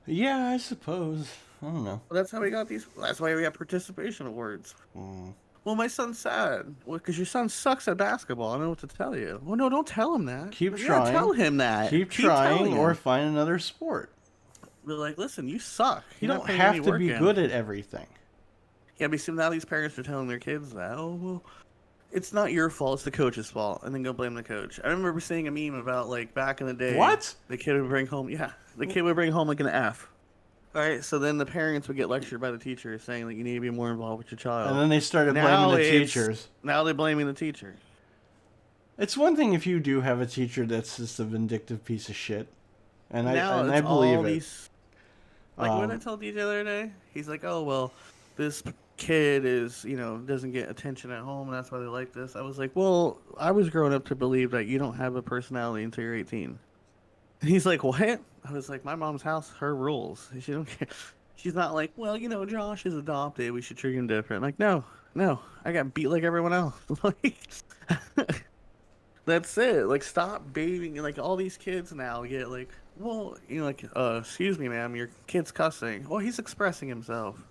Yeah, I suppose. I don't know. Well, that's how we got these. That's why we have participation awards. Well, my son's sad. Well, because your son sucks at basketball. I don't know what to tell you. Well, no, don't tell him that. Keep trying. Tell him that. Keep trying or find another sport. We're like, listen, you suck. You don't have to be good at everything. Yeah, but see, now these parents are telling their kids that, oh, well, it's not your fault, it's the coach's fault, and then go blame the coach. I remember seeing a meme about, like, back in the day. What? The kid would bring home, like, an F. All right, so then the parents would get lectured by the teacher saying that you need to be more involved with your child. And then they started blaming the teachers. Now they're blaming the teacher. It's one thing if you do have a teacher that's just a vindictive piece of shit. And I believe it. Like, what did I tell DJ the other day? He's like, oh, well, this kid is, doesn't get attention at home, and that's why they like this. I was like, well, I was growing up to believe that you don't have a personality until you're 18. And he's like, what? I was like, my mom's house, her rules. She don't care. She's not like, well, Josh is adopted. We should treat him different. Like, no, I got beat like everyone else. Like, that's it. Like, stop babying. Like, all these kids now get like, well, excuse me, ma'am, your kid's cussing. Well, he's expressing himself.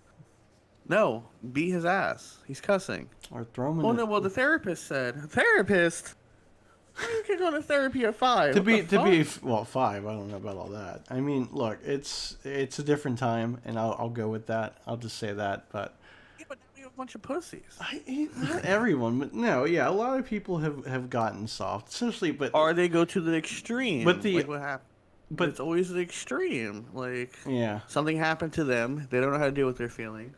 No, beat his ass. He's cussing. Or throw him in the therapist said. Therapist? You can go to therapy at 5. To What be the fuck? well, 5. I don't know about all that. I mean, look, it's a different time, and I'll go with that. I'll just say that. But Yeah, but now we have a bunch of pussies. not everyone, but no, yeah, a lot of people have gotten soft, essentially. Or they go to the extreme. But the Like what happened? but It's always the extreme. Like yeah, something happened to them. They don't know how to deal with their feelings,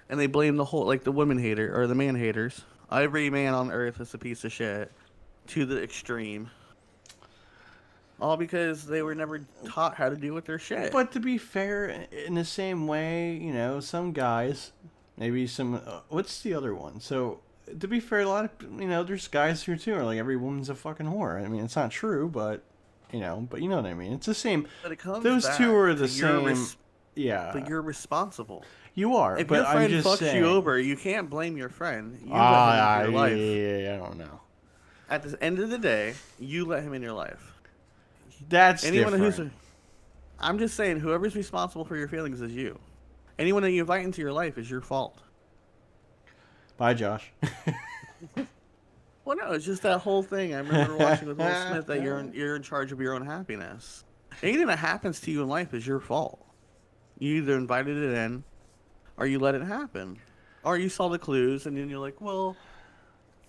and they blame the whole like the women hater or the man haters. Every man on earth is a piece of shit to the extreme. All because they were never taught how to deal with their shit. but to be fair, in the same way, some guys, maybe some. What's the other one? So to be fair, a lot of there's guys here too. Are like every woman's a fucking whore. I mean, it's not true, but but you know what I mean. It's the same. But it comes Those back two are to the same. Yeah, but you're responsible. you are. If but your I'm friend just fucks saying. you over, you can't blame your friend. You let him into your life. Yeah, I don't know. At the end of the day, you let him in your life. That's Anyone different. I'm just saying, whoever's responsible for your feelings is you. Anyone that you invite into your life is your fault. Bye, Josh. Well, no, it's just that whole thing. I remember watching with Will Smith that you're in charge of your own happiness. Anything that happens to you in life is your fault. You either invited it in, or you let it happen, or you saw the clues and then you're like, well,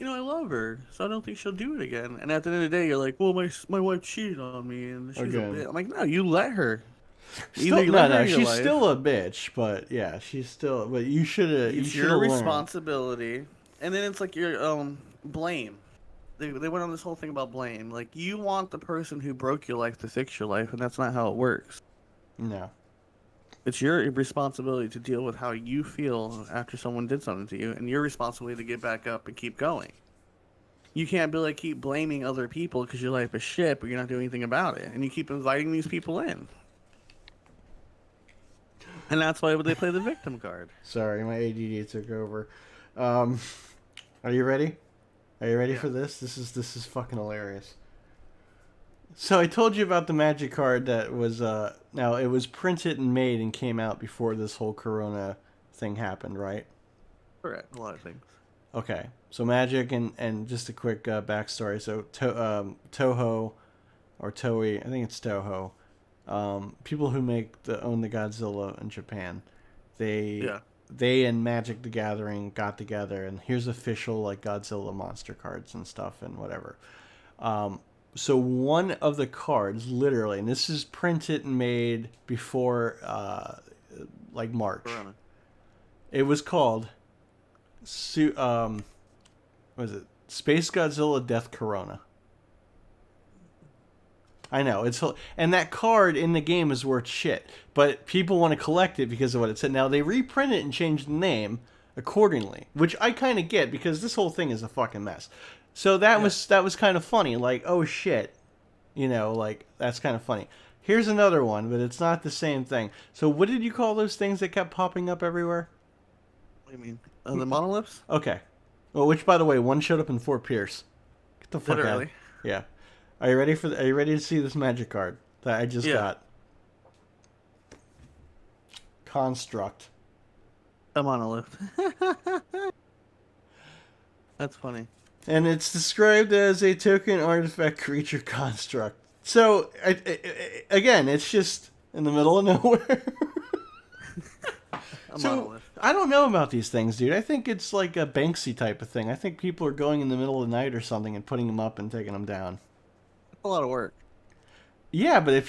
I love her, so I don't think she'll do it again. And at the end of the day, you're like, well, my wife cheated on me and she's a Okay. bitch. I'm like, no, you let her. Still, you no, let her no, in your she's life. still a bitch, but yeah, she's still. But you should have. You It's should your have learned. responsibility. And then it's like your blame. They went on this whole thing about blame. Like you want the person who broke your life to fix your life, and that's not how it works. No. It's your responsibility to deal with how you feel after someone did something to you, and your responsibility to get back up and keep going. You can't be like keep blaming other people because your life is shit, but you're not doing anything about it, and you keep inviting these people in. And that's why they play the victim card. Sorry, my ADD took over. Are you ready? Are you ready Yeah. for this? This is fucking hilarious. So I told you about the magic card that was now it was printed and made and came out before this whole Corona thing happened, right? Correct. A lot of things. Okay, so magic and just a quick backstory. So Toho or Toei, I think it's Toho. People who own the Godzilla in Japan, Yeah. they and Magic the Gathering got together, and here's official like Godzilla monster cards and stuff and whatever. So one of the cards, literally, and this is printed and made before like March. Corona. It was called what is it? Space Godzilla Death Corona. I know and that card in the game is worth shit, but people want to collect it because of what it said. Now they reprint it and change the name accordingly, which I kind of get because this whole thing is a fucking mess. So that was kind of funny, like oh shit, like that's kind of funny. Here's another one, but it's not the same thing. So what did you call those things that kept popping up everywhere? What do you mean? The monoliths? Okay, well, which by the way, one showed up in Fort Pierce. Get the fuck out. Literally. Yeah. Are you ready Are you ready to see this magic card that I just got? Construct. A monolith. That's funny. And it's described as a token artifact creature construct. So, again, it's just in the middle of nowhere. A So, monolith. I don't know about these things, dude. I think it's like a Banksy type of thing. I think people are going in the middle of the night or something and putting them up and taking them down. That's a lot of work. Yeah, but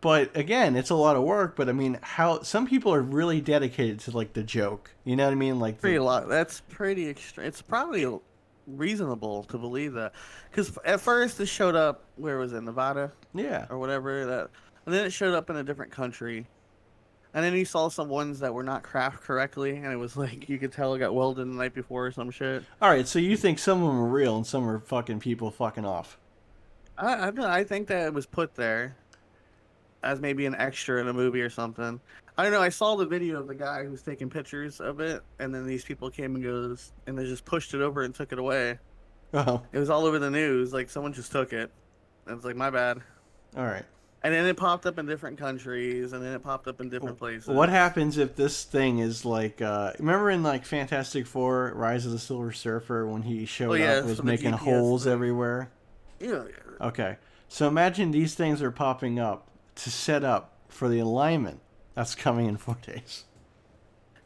but again, it's a lot of work. But I mean, how some people are really dedicated to like the joke. You know what I mean? Like Pretty lot. That's pretty extreme. It's probably reasonable to believe that, because at first it showed up where was it, Nevada yeah, or whatever that, and then it showed up in a different country, and then you saw some ones that were not craft correctly, and it was like you could tell it got welded the night before or some shit. all right. So you think some of them are real and some are fucking people fucking off? I think that it was put there as maybe an extra in a movie or something. I don't know. I saw the video of the guy who's taking pictures of it, and then these people came and goes, and they just pushed it over and took it away. Oh, It was all over the news. Like someone just took it. And it's like my bad. all right. And then it popped up in different countries, and then it popped up in different places. What happens if this thing is like? Remember in like Fantastic Four: Rise of the Silver Surfer when he showed up, was for the making GPS holes thing. everywhere. Yeah. Okay. So imagine these things are popping up to set up for the alignment that's coming in 4 days.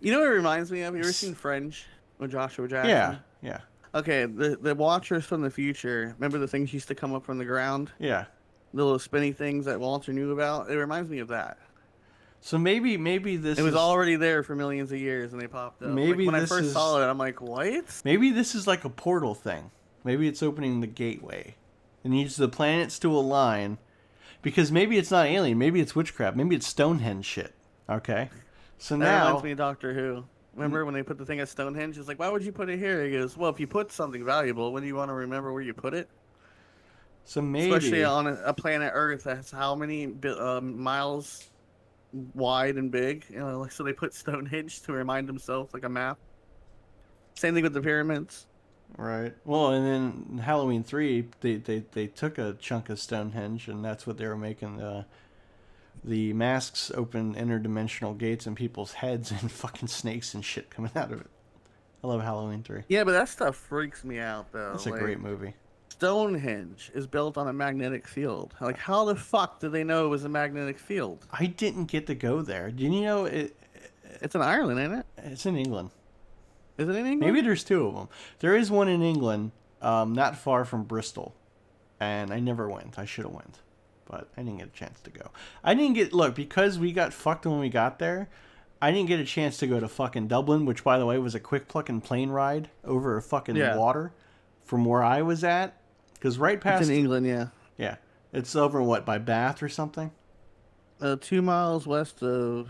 You know what it reminds me of? You ever S- seen Fringe with Joshua Yeah, Jackson? yeah, Okay, the Watchers from the future. Remember the things used to come up from the ground? yeah. The little spinny things that Walter knew about? It reminds me of that. So maybe It this was is already there for millions of years and they popped up. Like maybe when I this first is saw it, I'm like, what? maybe this is like a portal thing. Maybe it's opening the gateway. It needs the planets to align because maybe it's not alien. Maybe it's witchcraft. Maybe it's Stonehenge shit. Okay. So That reminds now, me of Doctor Who. Remember when they put the thing at Stonehenge? It's like, why would you put it here? He goes, well, if you put something valuable, wouldn't you want to remember where you put it? so Especially maybe on a planet Earth that's how many miles wide and big? You know, like so they put Stonehenge to remind themselves, like a map. Same thing with the pyramids. right. Well, and then Halloween 3, they took a chunk of Stonehenge, and that's what they were making the masks open interdimensional gates in people's heads and fucking snakes and shit coming out of it. I love Halloween 3. Yeah, but that stuff freaks me out though. That's a Like great movie. Stonehenge is built on a magnetic field. Like, how the fuck did they know it was a magnetic field? I didn't get to go there. Didn't you know It's in Ireland, ain't it? it's in England? Is it in England? Maybe there's two of them. There is one in England, not far from Bristol, and I never went. I should have went, but I didn't get a chance to go. I didn't get look because we got fucked when we got there. I didn't get a chance to go to fucking Dublin, which by the way was a quick fucking plane ride over fucking Yeah. water from where I was at. Because right It's past in England, yeah. yeah, it's over what by Bath or something. 2 miles west of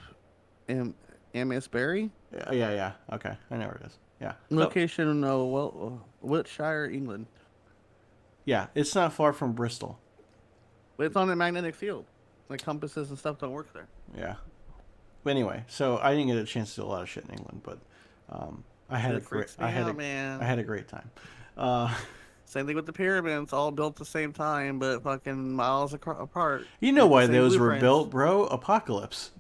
Amesbury. Yeah. Okay, I know where it is. Yeah. Location, Wiltshire, England. Yeah, it's not far from Bristol. But it's on a magnetic field. Like compasses and stuff don't work there. Yeah. But anyway, so I didn't get a chance to do a lot of shit in England, but I had a It great freaks me out, man. I had a great time. Uh, Same thing with the pyramids, all built at the same time, but fucking miles apart. you know Like the why same those were blueprints. built, bro? Apocalypse.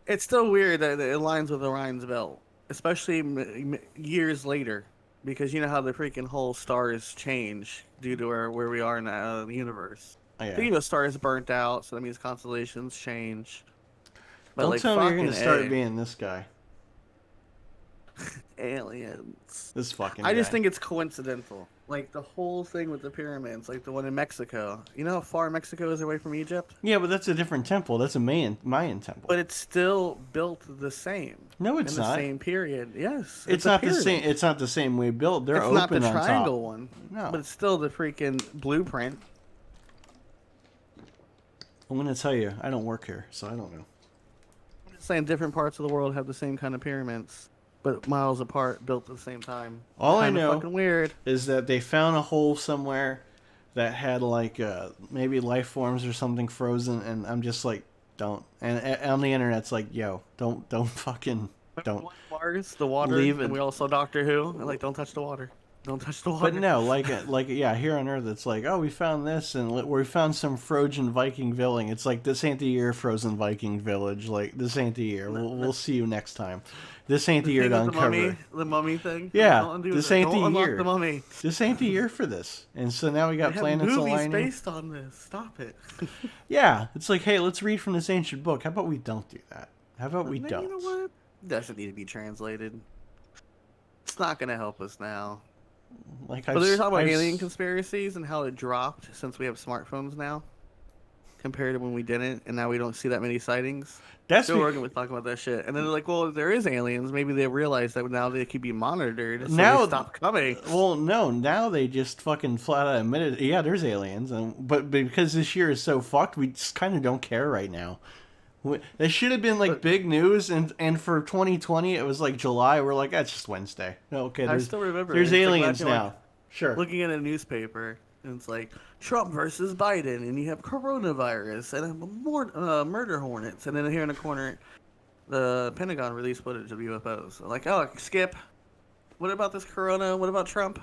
It's still weird that it aligns with Orion's belt, especially years later, because you know how the freaking whole stars change due to where we are in the universe. Oh, yeah. You know, stars burnt out, so that means constellations change. But Don't like tell me you're fucking gonna start being this guy. aliens. This fucking. I just guy. think it's coincidental. Like the whole thing with the pyramids, like the one in Mexico. You know how far Mexico is away from Egypt? Yeah, but that's a different temple. That's a Mayan temple. But it's still built the same. No, it's in the not. same period. Yes. It's a not the pyramid. same. It's not the same way built. They're It's open not the on triangle top. one. No. But it's still the freaking blueprint. I'm gonna tell you, I don't work here, so I don't know. I'm just saying different parts of the world have the same kind of pyramids, but miles apart, built at the same time. All I Kinda know fucking weird. is that they found a hole somewhere that had like maybe life forms or something frozen, and I'm just like, don't. And on the internet's like, yo, don't fucking don't. Mars, the water, Leave and it. we all saw Doctor Who. And like, don't touch the water. Don't touch the water. But no, like yeah, here on Earth, it's like, oh, we found this, and we found some frozen Viking village. It's like, this ain't the year, frozen Viking village. Like, this ain't the year. We'll see you next time. This ain't the year thing to with uncover. the mummy thing. Yeah, Don't undo this that. ain't Don't the unlock year. the mummy. This ain't the year for this. And so now we got They have planets movies aligning. based on this. Stop it. Yeah, it's like, hey, let's read from this ancient book. How about we don't do that? How about we Man, don't? You know what? Doesn't need to be translated. It's not gonna help us now. Like, But they were talking about I've- alien conspiracies and how it dropped since we have smartphones now, compared to when we didn't, and now we don't see that many sightings. That's Joe be- Rogan was talking about that shit, and then they're like, "Well, if there is aliens. Maybe they realize that now they could be monitored, so Now- they stop coming." well, no. Now they just fucking flat out admitted, yeah, there's aliens, but because this year is so fucked, we just kind of don't care right now. It should have been like But- big news, and for 2020, it was like July. We're like, that's just Wednesday. Okay, I there's still remember. there's it's like aliens imagine, now. like, Sure. looking at a newspaper, and it's like Trump versus Biden, and you have coronavirus and murder hornets, and then here in the corner, the Pentagon released footage of UFOs. Like, oh, skip. What about this corona? What about Trump?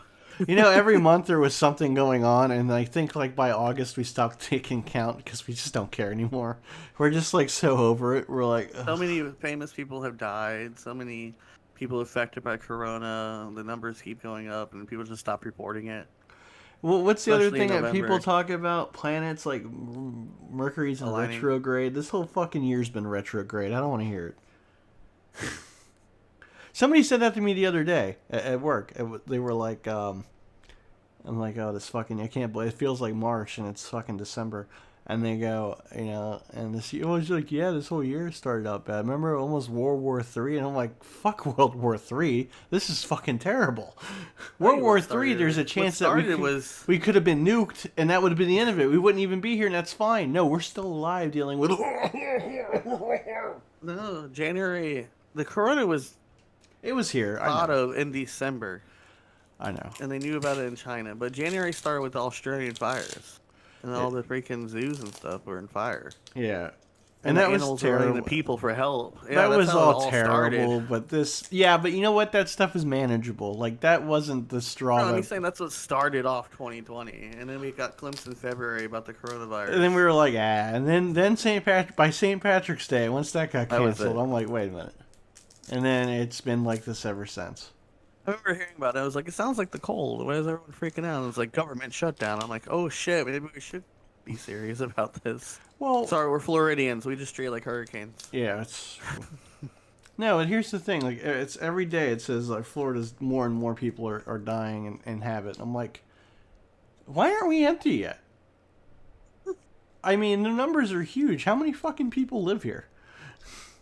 You know, every month there was something going on, and I think like by August we stopped taking count because we just don't care anymore. We're just like so over it. We're like, So many famous people have died. So many people affected by corona. The numbers keep going up, and people just stop reporting it. Well, what's the other Especially in thing that people November. talk about? Planets like Mercury's in Aligning. retrograde. This whole fucking year's been retrograde. I don't want to hear it. Somebody said that to me the other day at work. They were like, I'm like, oh, this fucking, I can't believe it feels like March and it's fucking December. And they go, and this year, I was like, yeah, this whole year started out bad. Remember almost World War Three, and I'm like, fuck World War Three. This is fucking terrible. World War Three, there's a chance that we could have been nuked, and that would have been the end of it. We wouldn't even be here, and that's fine. No, we're still alive dealing with. No, January. The corona was It was here. thought of in December, I know. and they knew about it in China. But January started with the Australian fires, and all the freaking zoos and stuff were in fire. Yeah. And that the was animals were terrible. running the people for help. Yeah, That that's was how it all terrible, started. but but you know what? That stuff is manageable. Like, that wasn't the straw. No, that, I'm saying that's what started off 2020, and then we got glimpsed in February about the coronavirus. And then we were like, and then by St. Patrick's Day, once that got That was canceled, it. I'm like, wait a minute. And then it's been like this ever since. I remember hearing about it. I was like, it sounds like the cold. Why is everyone freaking out? And it's like government shutdown. I'm like, oh shit, maybe we should be serious about this. Well, Sorry, we're Floridians. We just treat it like hurricanes. yeah, it's no. And here's the thing: like, it's every day it says like Florida's more and more people are dying and have it. I'm like, why aren't we empty yet? I mean, the numbers are huge. How many fucking people live here?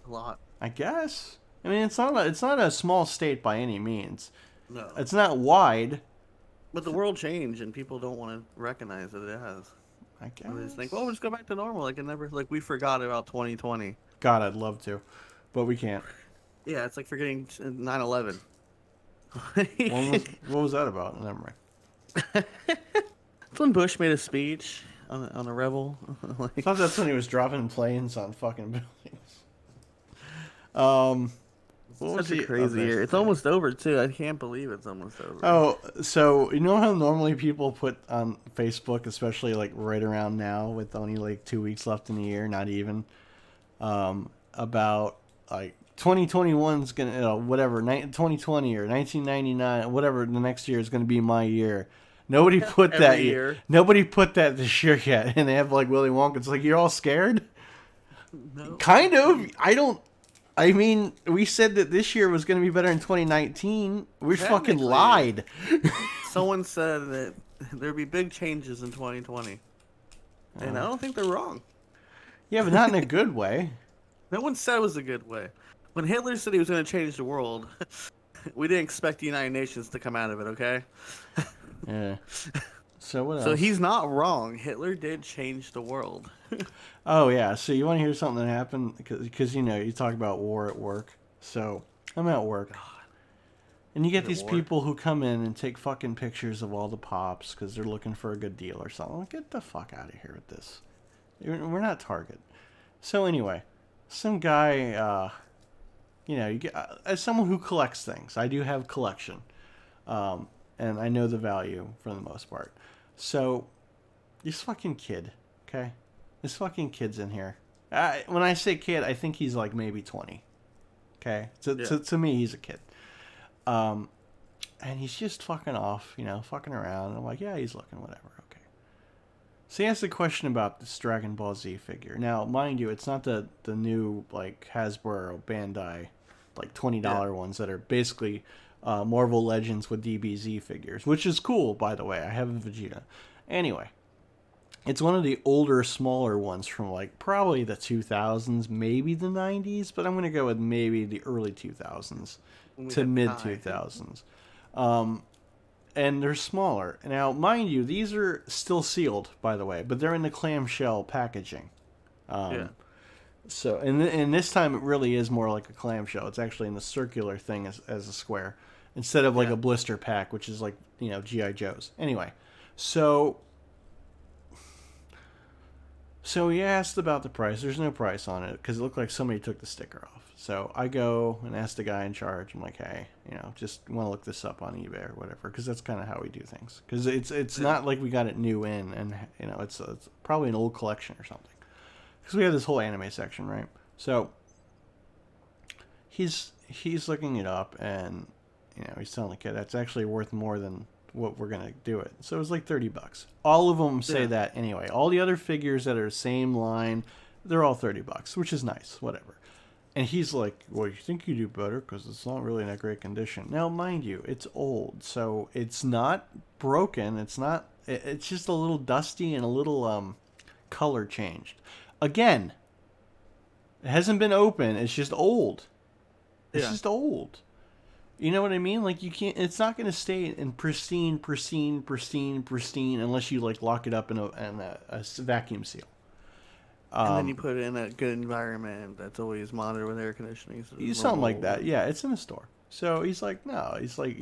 A lot. I guess. I mean, it's not a small state by any means. No. It's not wide. But the world changed, and people don't want to recognize that it has. I guess. And they just think, well, we'll just go back to normal. Like, we forgot about 2020. God, I'd love to, but we can't. Yeah, it's like forgetting 9/11. What was that about? Never mind. It's when Bush made a speech on a rebel. I Like, thought that's when he was dropping planes on fucking buildings. What was such a the crazy other year. It's thing? almost over too. I can't believe it's almost over. Oh, so you know how normally people put on Facebook, especially like right around now, with only like 2 weeks left in the year, not even, about like 2021's gonna, 2020 or 1999, whatever the next year is gonna be my year. Nobody put that Every year. Nobody put that this year yet, and they have like Willy Wonka. It's like, you're all scared. No. Kind of. I mean, we said that this year was going to be better in 2019. We fucking Technically. lied. Someone said that there'd be big changes in 2020, and I don't think they're wrong. Yeah, but not in a good way. No one said it was a good way. When Hitler said he was going to change the world, we didn't expect the United Nations to come out of it. Okay. Yeah. So what else? So he's not wrong. Hitler did change the world. Oh yeah. So you want to hear something that happened? Because you talk about war at work. So I'm at work, and you get these people who come in and take fucking pictures of all the pops because they're looking for a good deal or something. Like, get the fuck out of here with this. We're not Target. So anyway, some guy, you get as someone who collects things, I do have collection, and I know the value for the most part. So this fucking kid, okay, this fucking kid's in here. When I say kid, I think he's like maybe 20. Okay, to me, he's a kid. And he's just fucking off, fucking around. And I'm like, yeah, he's looking, whatever. Okay. So he asked a question about this Dragon Ball Z figure. Now, mind you, it's not the new like Hasbro or Bandai, like $20 ones that are basically Marvel Legends with DBZ figures, which is cool, by the way. I have a Vegeta. Anyway, it's one of the older, smaller ones from like probably the 2000s, maybe the 90s, but I'm going to go with maybe the early 2000s to mid 2000s. And they're smaller. Now, mind you, these are still sealed, by the way, but they're in the clamshell packaging. So, and this time it really is more like a clamshell. It's actually in the circular thing as a square, instead of like a blister pack, which is like, G.I. Joe's. Anyway, so he asked about the price. There's no price on it because it looked like somebody took the sticker off. So I go and ask the guy in charge. I'm like, hey, just want to look this up on eBay or whatever, because that's kind of how we do things. Because it's not like we got it new in, and it's probably an old collection or something. Because we have this whole anime section, right? So he's looking it up, and he's telling the kid that's actually worth more than what we're gonna do it. So it was like $30. All of them say that anyway. All the other figures that are the same line, they're all $30, which is nice. Whatever. And he's like, well, you think you do better because it's not really in a great condition. Now, mind you, it's old, so it's not broken. It's not. It's just a little dusty and a little color changed. Again, it hasn't been open. It's just old. It's just old. You know what I mean? Like, you can't. It's not going to stay in pristine unless you like lock it up in a vacuum seal. And then you put it in a good environment that's always monitored with air conditioning. So something like that. Yeah, it's in a store. So he's like, no. He's like,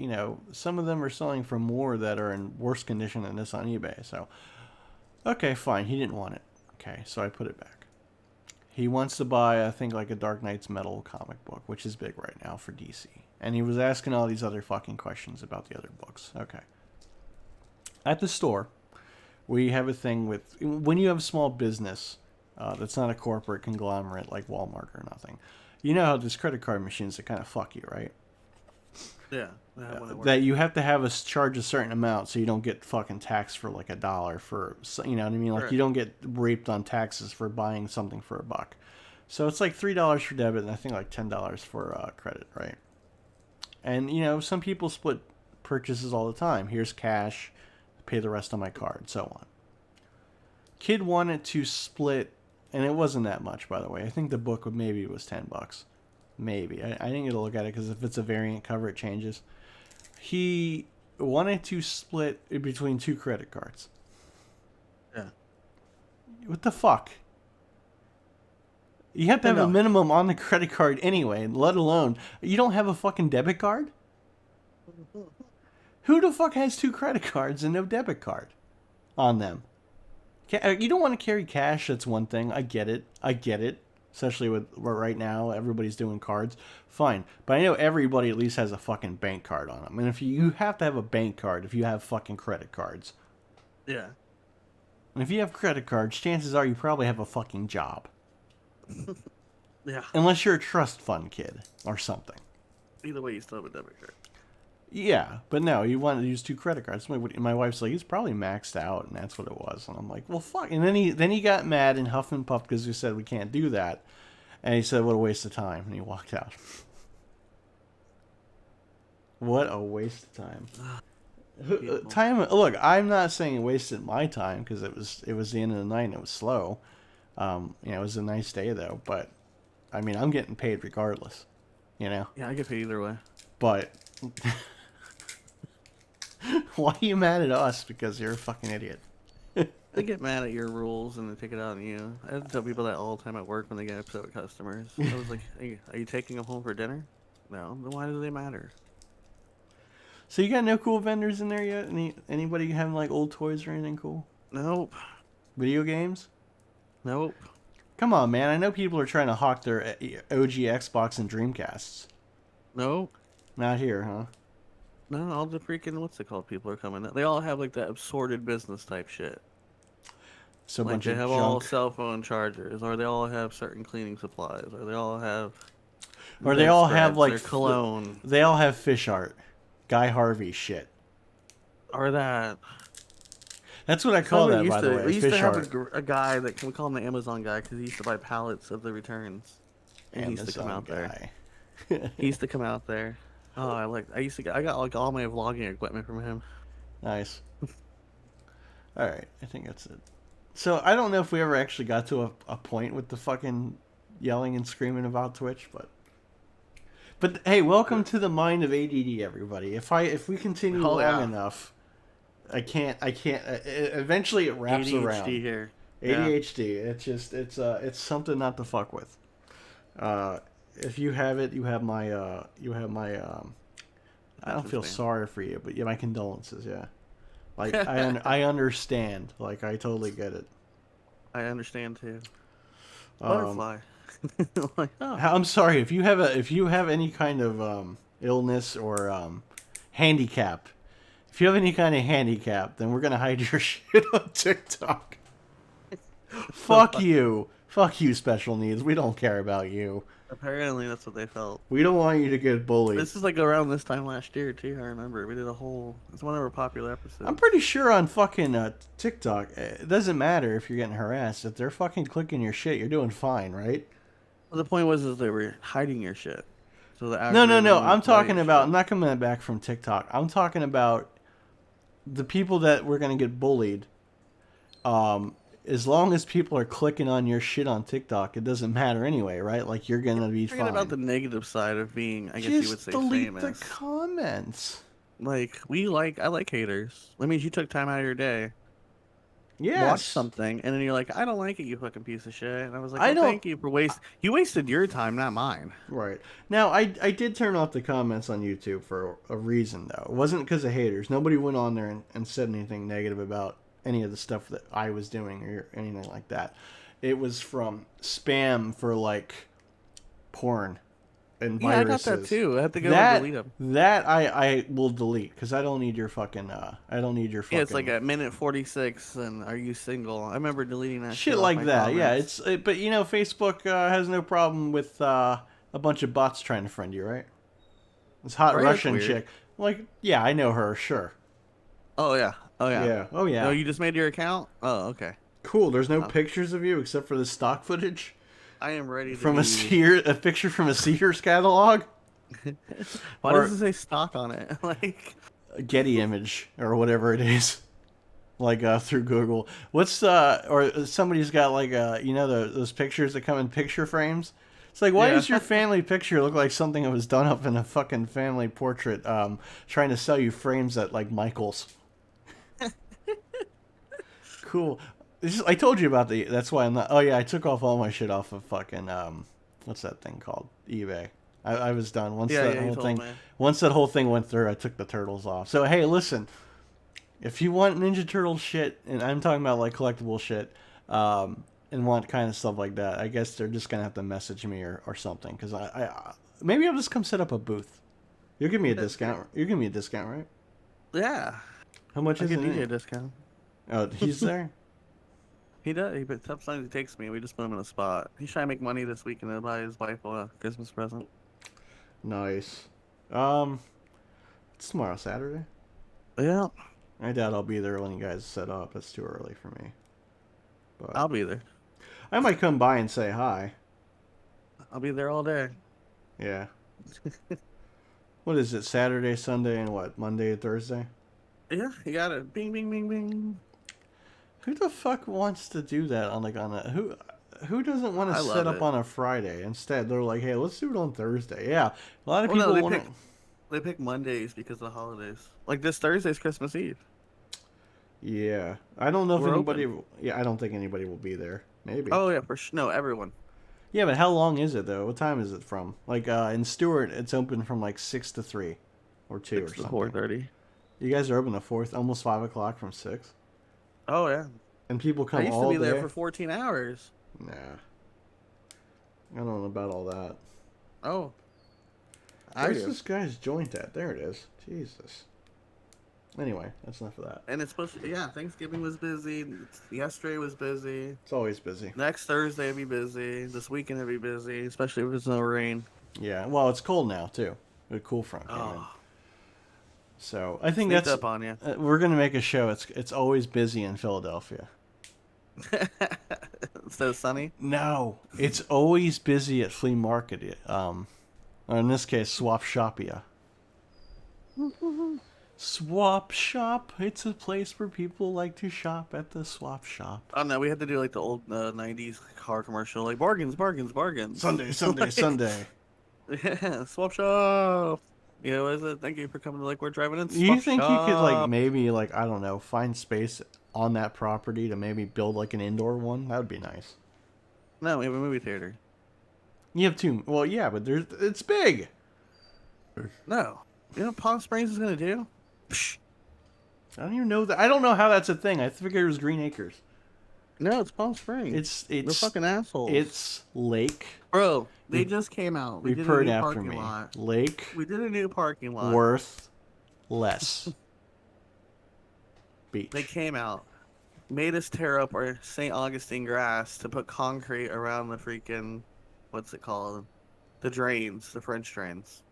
some of them are selling for more that are in worse condition than this on eBay. So, okay, fine. He didn't want it. Okay, so I put it back. He wants to buy, I think, like a Dark Knight's Metal comic book, which is big right now for DC. And he was asking all these other fucking questions about the other books. Okay. At the store, we have a thing with, when you have a small business that's not a corporate conglomerate like Walmart or nothing, you know how there's credit card machines that kind of fuck you, right? Yeah. That you have to charge a certain amount so you don't get fucking taxed for like $1 for, you know what I mean? Like, you don't get raped on taxes for buying something for $1. So it's like $3 for debit and I think like $10 for credit, right? And, some people split purchases all the time. Here's cash, pay the rest on my card, so on. Kid wanted to split, and it wasn't that much, by the way. I think the book maybe was $10. Maybe. I didn't get to look at it because if it's a variant cover, it changes. He wanted to split it between 2 credit cards. Yeah. What the fuck? You have to have a minimum on the credit card anyway, let alone, you don't have a fucking debit card? Who the fuck has 2 credit cards and no debit card on them? You don't want to carry cash, that's one thing. I get it. Especially with right now, everybody's doing cards. Fine. But I know everybody at least has a fucking bank card on them. And if you have to have a bank card if you have fucking credit cards. Yeah. And if you have credit cards, chances are you probably have a fucking job. Yeah. Unless you're a trust fund kid or something. Either way, you still have a debit card. Yeah, but no, you want to use 2 credit cards. My wife's like, he's probably maxed out, and that's what it was. And I'm like, well, fuck. And then he got mad and huffed and puffed because we said we can't do that. And he said, what a waste of time. And he walked out. What a waste of time. Look, I'm not saying it wasted my time because it was the end of the night and it was slow. It was a nice day though, but I mean, I'm getting paid regardless, Yeah, I get paid either way. But why are you mad at us? Because you're a fucking idiot. They get mad at your rules and they take it out on you. I have to tell people that all the time at work when they get upset with customers. I was like, hey, are you taking them home for dinner? No. Then why do they matter? So you got no cool vendors in there yet? Anybody having like old toys or anything cool? Nope. Video games? Nope. Come on, man. I know people are trying to hawk their OG Xbox and Dreamcasts. Nope. Not here, huh? No, all the freaking, what's it called, people are coming. They all have like that assorted business type shit. So like bunch they of have junk. all cell phone chargers, or they all have certain cleaning supplies, or they all have... Or they all have like... Their cologne. They all have fish art. Guy Harvey shit. Or that... That's what I call that, by the way. We used to have art. a guy that, we call him the Amazon guy, because he used to buy pallets of the returns. And he used to come out there. He used to come out there. Oh, I got like all my vlogging equipment from him. Nice. Alright, I think that's it. So, I don't know if we ever actually got to a point with the fucking yelling and screaming about Twitch, but hey, welcome to the mind of ADD, everybody. If we continue long enough, I can't. Eventually, it wraps ADHD around. Here. ADHD. Yeah. It's something not to fuck with. If you have it, you have my. I don't feel sorry for you, but yeah, my condolences. Yeah. Like I understand. Like I totally get it. I understand too. Butterfly. Like, oh. I'm sorry if you have any kind of illness or handicap. If you have any kind of handicap, then we're gonna hide your shit on TikTok. Fuck you, special needs. We don't care about you. Apparently, that's what they felt. We don't want you to get bullied. This is like around this time last year too. I remember we did a whole. It's one of our popular I'm episodes. pretty sure on fucking TikTok, it doesn't matter if you're getting harassed. If they're fucking clicking your shit, you're doing fine, right? Well, the point was is they were hiding your shit, so the No, no, algorithm no. wouldn't I'm play your talking about. shit. I'm not coming back from TikTok. I'm talking about the people that were gonna get bullied. As long as people are clicking on your shit on TikTok, it doesn't matter anyway, right? Like you're gonna be Forget about fine. the negative side of being, I guess you would Just say, delete the famous. comments. Like I like haters. That means you took time out of your day, watched Yes. something, and then you're like, I don't like it, you fucking piece of shit. And I was like, I well, don't. thank you for You wasted your time, not mine. Right. Now, I did turn off the comments on YouTube for a reason, though. It wasn't because of haters. Nobody went on there and said anything negative about any of the stuff that I was doing or anything like that. It was from spam for, like, porn and Yeah, I got that viruses. too. I had to go and That delete them. that I will delete because I don't need your fucking I don't need your Yeah, it's like fucking at minute 46, and are you single? I remember deleting that shit shit off like my that. Yeah, comments. but you know Facebook has no problem with a bunch of bots trying to friend you, right? This hot Right? That's Russian weird. chick. Like, yeah, I know her, sure. Oh yeah. Oh yeah. Yeah. Oh No, yeah. you just made your account? Oh, okay. Cool. There's no Uh, pictures of you except for the stock footage I am ready to from be. A picture from a Sears catalog Why or does it say stock on it? Like, a Getty image or whatever it is. Like through Google. What's or somebody's got like you know those pictures that come in picture frames. It's like, why yeah. does your family picture look like something that was done up in a fucking family portrait? Trying to sell you frames at like Michaels. Cool. I told you about the. That's why I'm not. Oh yeah, I took off all my shit off of fucking what's that thing called? eBay. I was done once Yeah, that yeah, you whole told thing. me. Once that whole thing went through, I took the turtles off. So hey, listen, if you want Ninja Turtle shit, and I'm talking about like collectible shit, and want kind of stuff like that, I guess they're just gonna have to message me or something. Cause maybe I'll just come set up a booth. You'll give me a discount. You give me a discount, right? Yeah. How much I is get it? DJ discount. Oh, he's there. He does. But sometimes he takes me. We just put him in a spot. He's trying to make money this weekend to buy his wife a Christmas present. Nice. It's tomorrow, Saturday. Yeah, I doubt I'll be there when you guys set up. It's too early for me. But I'll be there. I might come by and say hi. I'll be there all day. Yeah. What is it? Saturday, Sunday, and what? Monday and Thursday? Yeah, you got it. Bing, bing, bing, bing. Who the fuck wants to do that on a who doesn't want I to set love up it. on a Friday? Instead, they're like, hey, let's do it on Thursday. Yeah, a lot of Well, no, people want to. they pick Mondays because of the holidays. Like this Thursday's Christmas Eve. Yeah, I don't know if We're anybody. open. Yeah, I don't think anybody will be there. Maybe. Oh yeah, for sure. No, everyone. Yeah, but how long is it though? What time is it from? Like in Stewart, it's open from like 6 to 3, or 2 or 6 to something. 4:30. You guys are open at 4, almost 5 o'clock from 6, Oh yeah. and people I come used to all be there day. for 14 hours. Nah, I don't know about all that. Oh, I Where's do. this guy's joint at? There it is. Jesus. Anyway, that's enough of that. And it's supposed to, yeah, Thanksgiving was busy. Yesterday was busy. It's always busy. Next Thursday will be busy. This weekend will be busy, especially if there's no rain. Yeah, well, it's cold now too. The cool front came in. Oh, So I think sneaked that's up on you. we're gonna make a show. It's always busy in Philadelphia. So sunny. No, it's always busy at flea market. Or in this case, Swap Shopia. Swap Shop. It's a place where people like to shop at the Swap Shop. Oh no, we had to do like the old '90s car commercial, like bargains, bargains, bargains. Sunday, Sunday, Like, Sunday. Yeah, swap shop. You know, is it? Thank you for coming to like we're driving in. You Swap think you could like shop. maybe like I don't know find space on that property to maybe build like an indoor one? That would be nice. No, we have a movie theater. You have two. Well, yeah, but it's big. No, you know what Palm Springs is gonna do? Psh. I don't even know that. I don't know how that's a thing. I figured it was Green Acres. No, it's Palm Springs. We're It's fucking assholes. it's Lake. Bro, they just came out. We did a Report new after parking me. lot. Lake We did a new parking lot. Worth Less Beach. They came out, made us tear up our St. Augustine grass to put concrete around the freaking, what's it called? the drains, the French drains.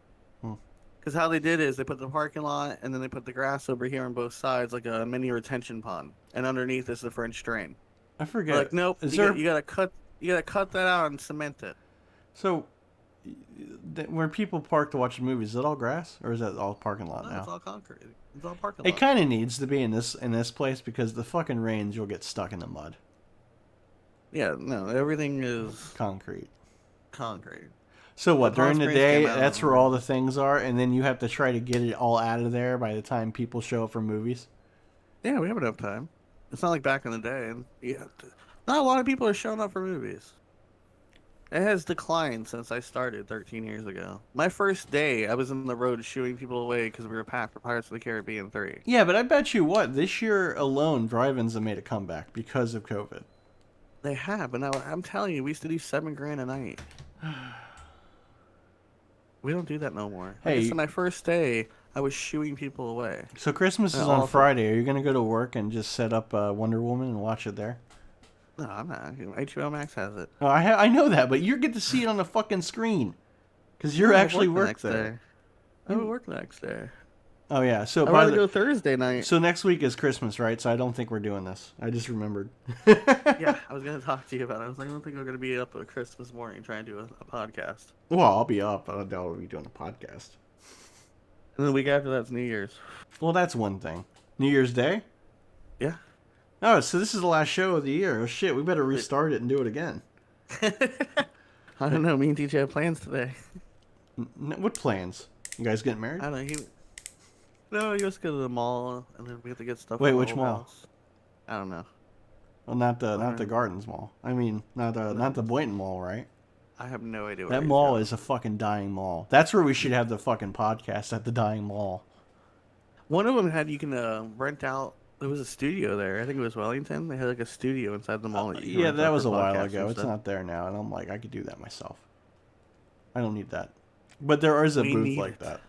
Hmm. Because how they did is they put the parking lot and then they put the grass over here on both sides like a mini retention pond, and underneath is the French drain. I They're forget. like, nope, Is there you gotta cut that out and cement it. so where people park to watch movies? Is it all grass or is that all parking lot No, now? it's all concrete. It's all parking It lot. kind of needs to be in this place because the fucking rains, you'll get stuck in the mud. Yeah, no, everything is Concrete. concrete. So what, Palm during the Springs day, came out that's of where nowhere. all the things are, and then you have to try to get it all out of there by the time people show up for movies? Yeah, we have enough time. It's not like back in the day, and not a lot of people are showing up for movies. It has declined since I started 13 years ago. My first day, I was in the road shooing people away because we were packed for Pirates of the Caribbean 3. Yeah, but I bet you what, this year alone, drive-ins have made a comeback because of COVID. They have, but now I'm telling you, we used to do $7,000 a night. We don't do that no more. Like I Hey, said, my first day, I was shooing people away. so Christmas is And on all Friday. Are you going to go to work and just set up Wonder Woman and watch it there? No, I'm not. HBO Max has it. Oh, I know that, but you get to see it on the fucking screen because you're No, I actually work the work next there. day. I would work the next day. Oh yeah. So I'd by rather the go Thursday night. so next week is Christmas, right? So I don't think we're doing this. I just remembered. Yeah, I was gonna talk to you about it. I was like, I don't think we're gonna be up at Christmas morning trying to do a podcast. Well, I'll be up. I don't know we'll be doing a podcast. And then the week after that's New Year's. Well, that's one thing. New Year's Day. Yeah. Oh, so this is the last show of the year. Oh shit, we better restart it and do it again. I don't know. Me and DJ have plans today. What plans? You guys getting married? I don't know. No, you just go to the mall and then we have to get stuff. Wait, from the which old mall? house. I don't know. Well, not the Alright. Gardens Mall. I mean, not the Boynton Mall, right? I have no idea. That mall is a fucking dying mall. That's where we should have the fucking podcast, at the dying mall. One of them had you can rent out. There was a studio there. I think it was Wellington. They had like a studio inside the mall. That you could Yeah, rent that out was for a while podcasts ago. and It's stuff. not there now, and I'm like, I could do that myself. I don't need that. But there is a We booth need like it. that.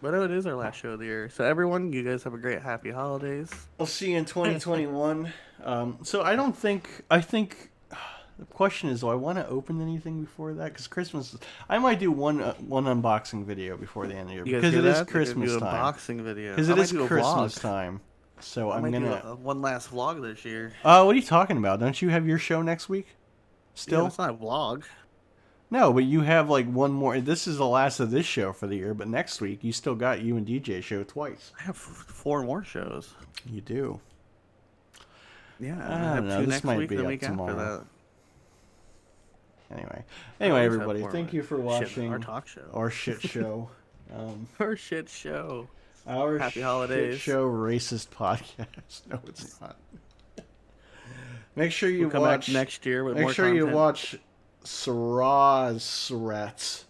But no, it is our last show of the year. So everyone, you guys have a great happy holidays. I'll see you in 2021. So I think the question is, do I want to open anything before that? Because Christmas, I might do one unboxing video before the end of the year You guys because do it that? is They're gonna Christmas do a time. boxing video. Because I it might is do a Christmas vlog. time. So I I'm might do gonna. one last vlog this year. What are you talking about? Don't you have your show next week? Yeah, Still? it's not a vlog. No, but you have like one more. This is the last of this show for the year, but next week you still got you and DJ show twice. I have 4 more shows. You do. Yeah, I I have don't know, 2 this next might week be and the up week after tomorrow. that. Anyway, always have everybody, more thank of you for Shit, watching our talk show. our shit show. Our shit show. Our Happy shit holidays. show racist podcast. No, it's not. Make sure you We'll come watch back next year with Make more sure you content. watch Srira's Rats.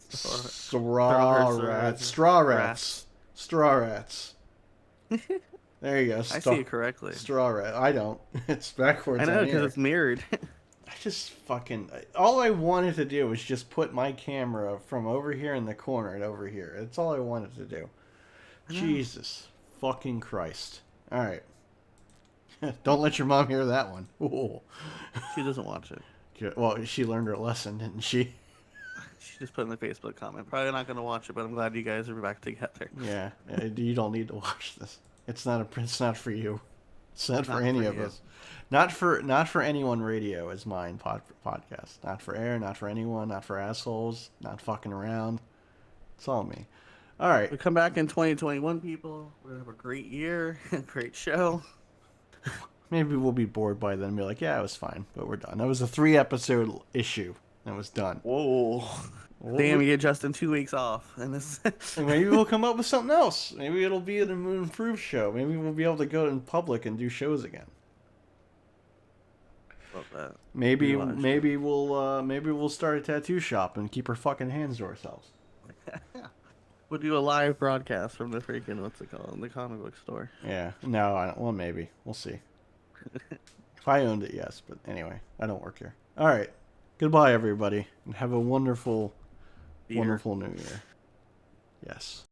Straw Rats. Straw Rats. There you go. I see it correctly. Straw Rat. I don't. It's backwards. I know on because here. it's mirrored. I just fucking. All I wanted to do was just put my camera from over here in the corner and over here. That's all I wanted to do. I know. Jesus fucking Christ. All right. Don't let your mom hear that one. Ooh. She doesn't watch it. Well, she learned her lesson, didn't she? She just put in the Facebook comment. Probably not going to watch it, but I'm glad you guys are back together. Yeah. You don't need to watch this. It's not for you. It's not for any of you. us. Not for anyone radio is mine podcast. Not for air, not for anyone, not for assholes, not fucking around. It's all me. All right. We come back in 2021, people. We're going to have a great year, great show. Maybe we'll be bored by then and be like, yeah, it was fine, but we're done. That was a 3-episode issue. That was done. Whoa. Damn, you get Justin 2 weeks off. And this. And maybe we'll come up with something else. Maybe it'll be an improved show. Maybe we'll be able to go in public and do shows again. Love that. Maybe Relaunch. we'll start a tattoo shop and keep our fucking hands to ourselves. We'll do a live broadcast from the freaking, what's it called? The comic book store. Yeah. No, I don't. Well, maybe. We'll see. If I owned it, yes. But anyway, I don't work here. All right. Goodbye, everybody. And have a wonderful, Year. wonderful new year. Yes.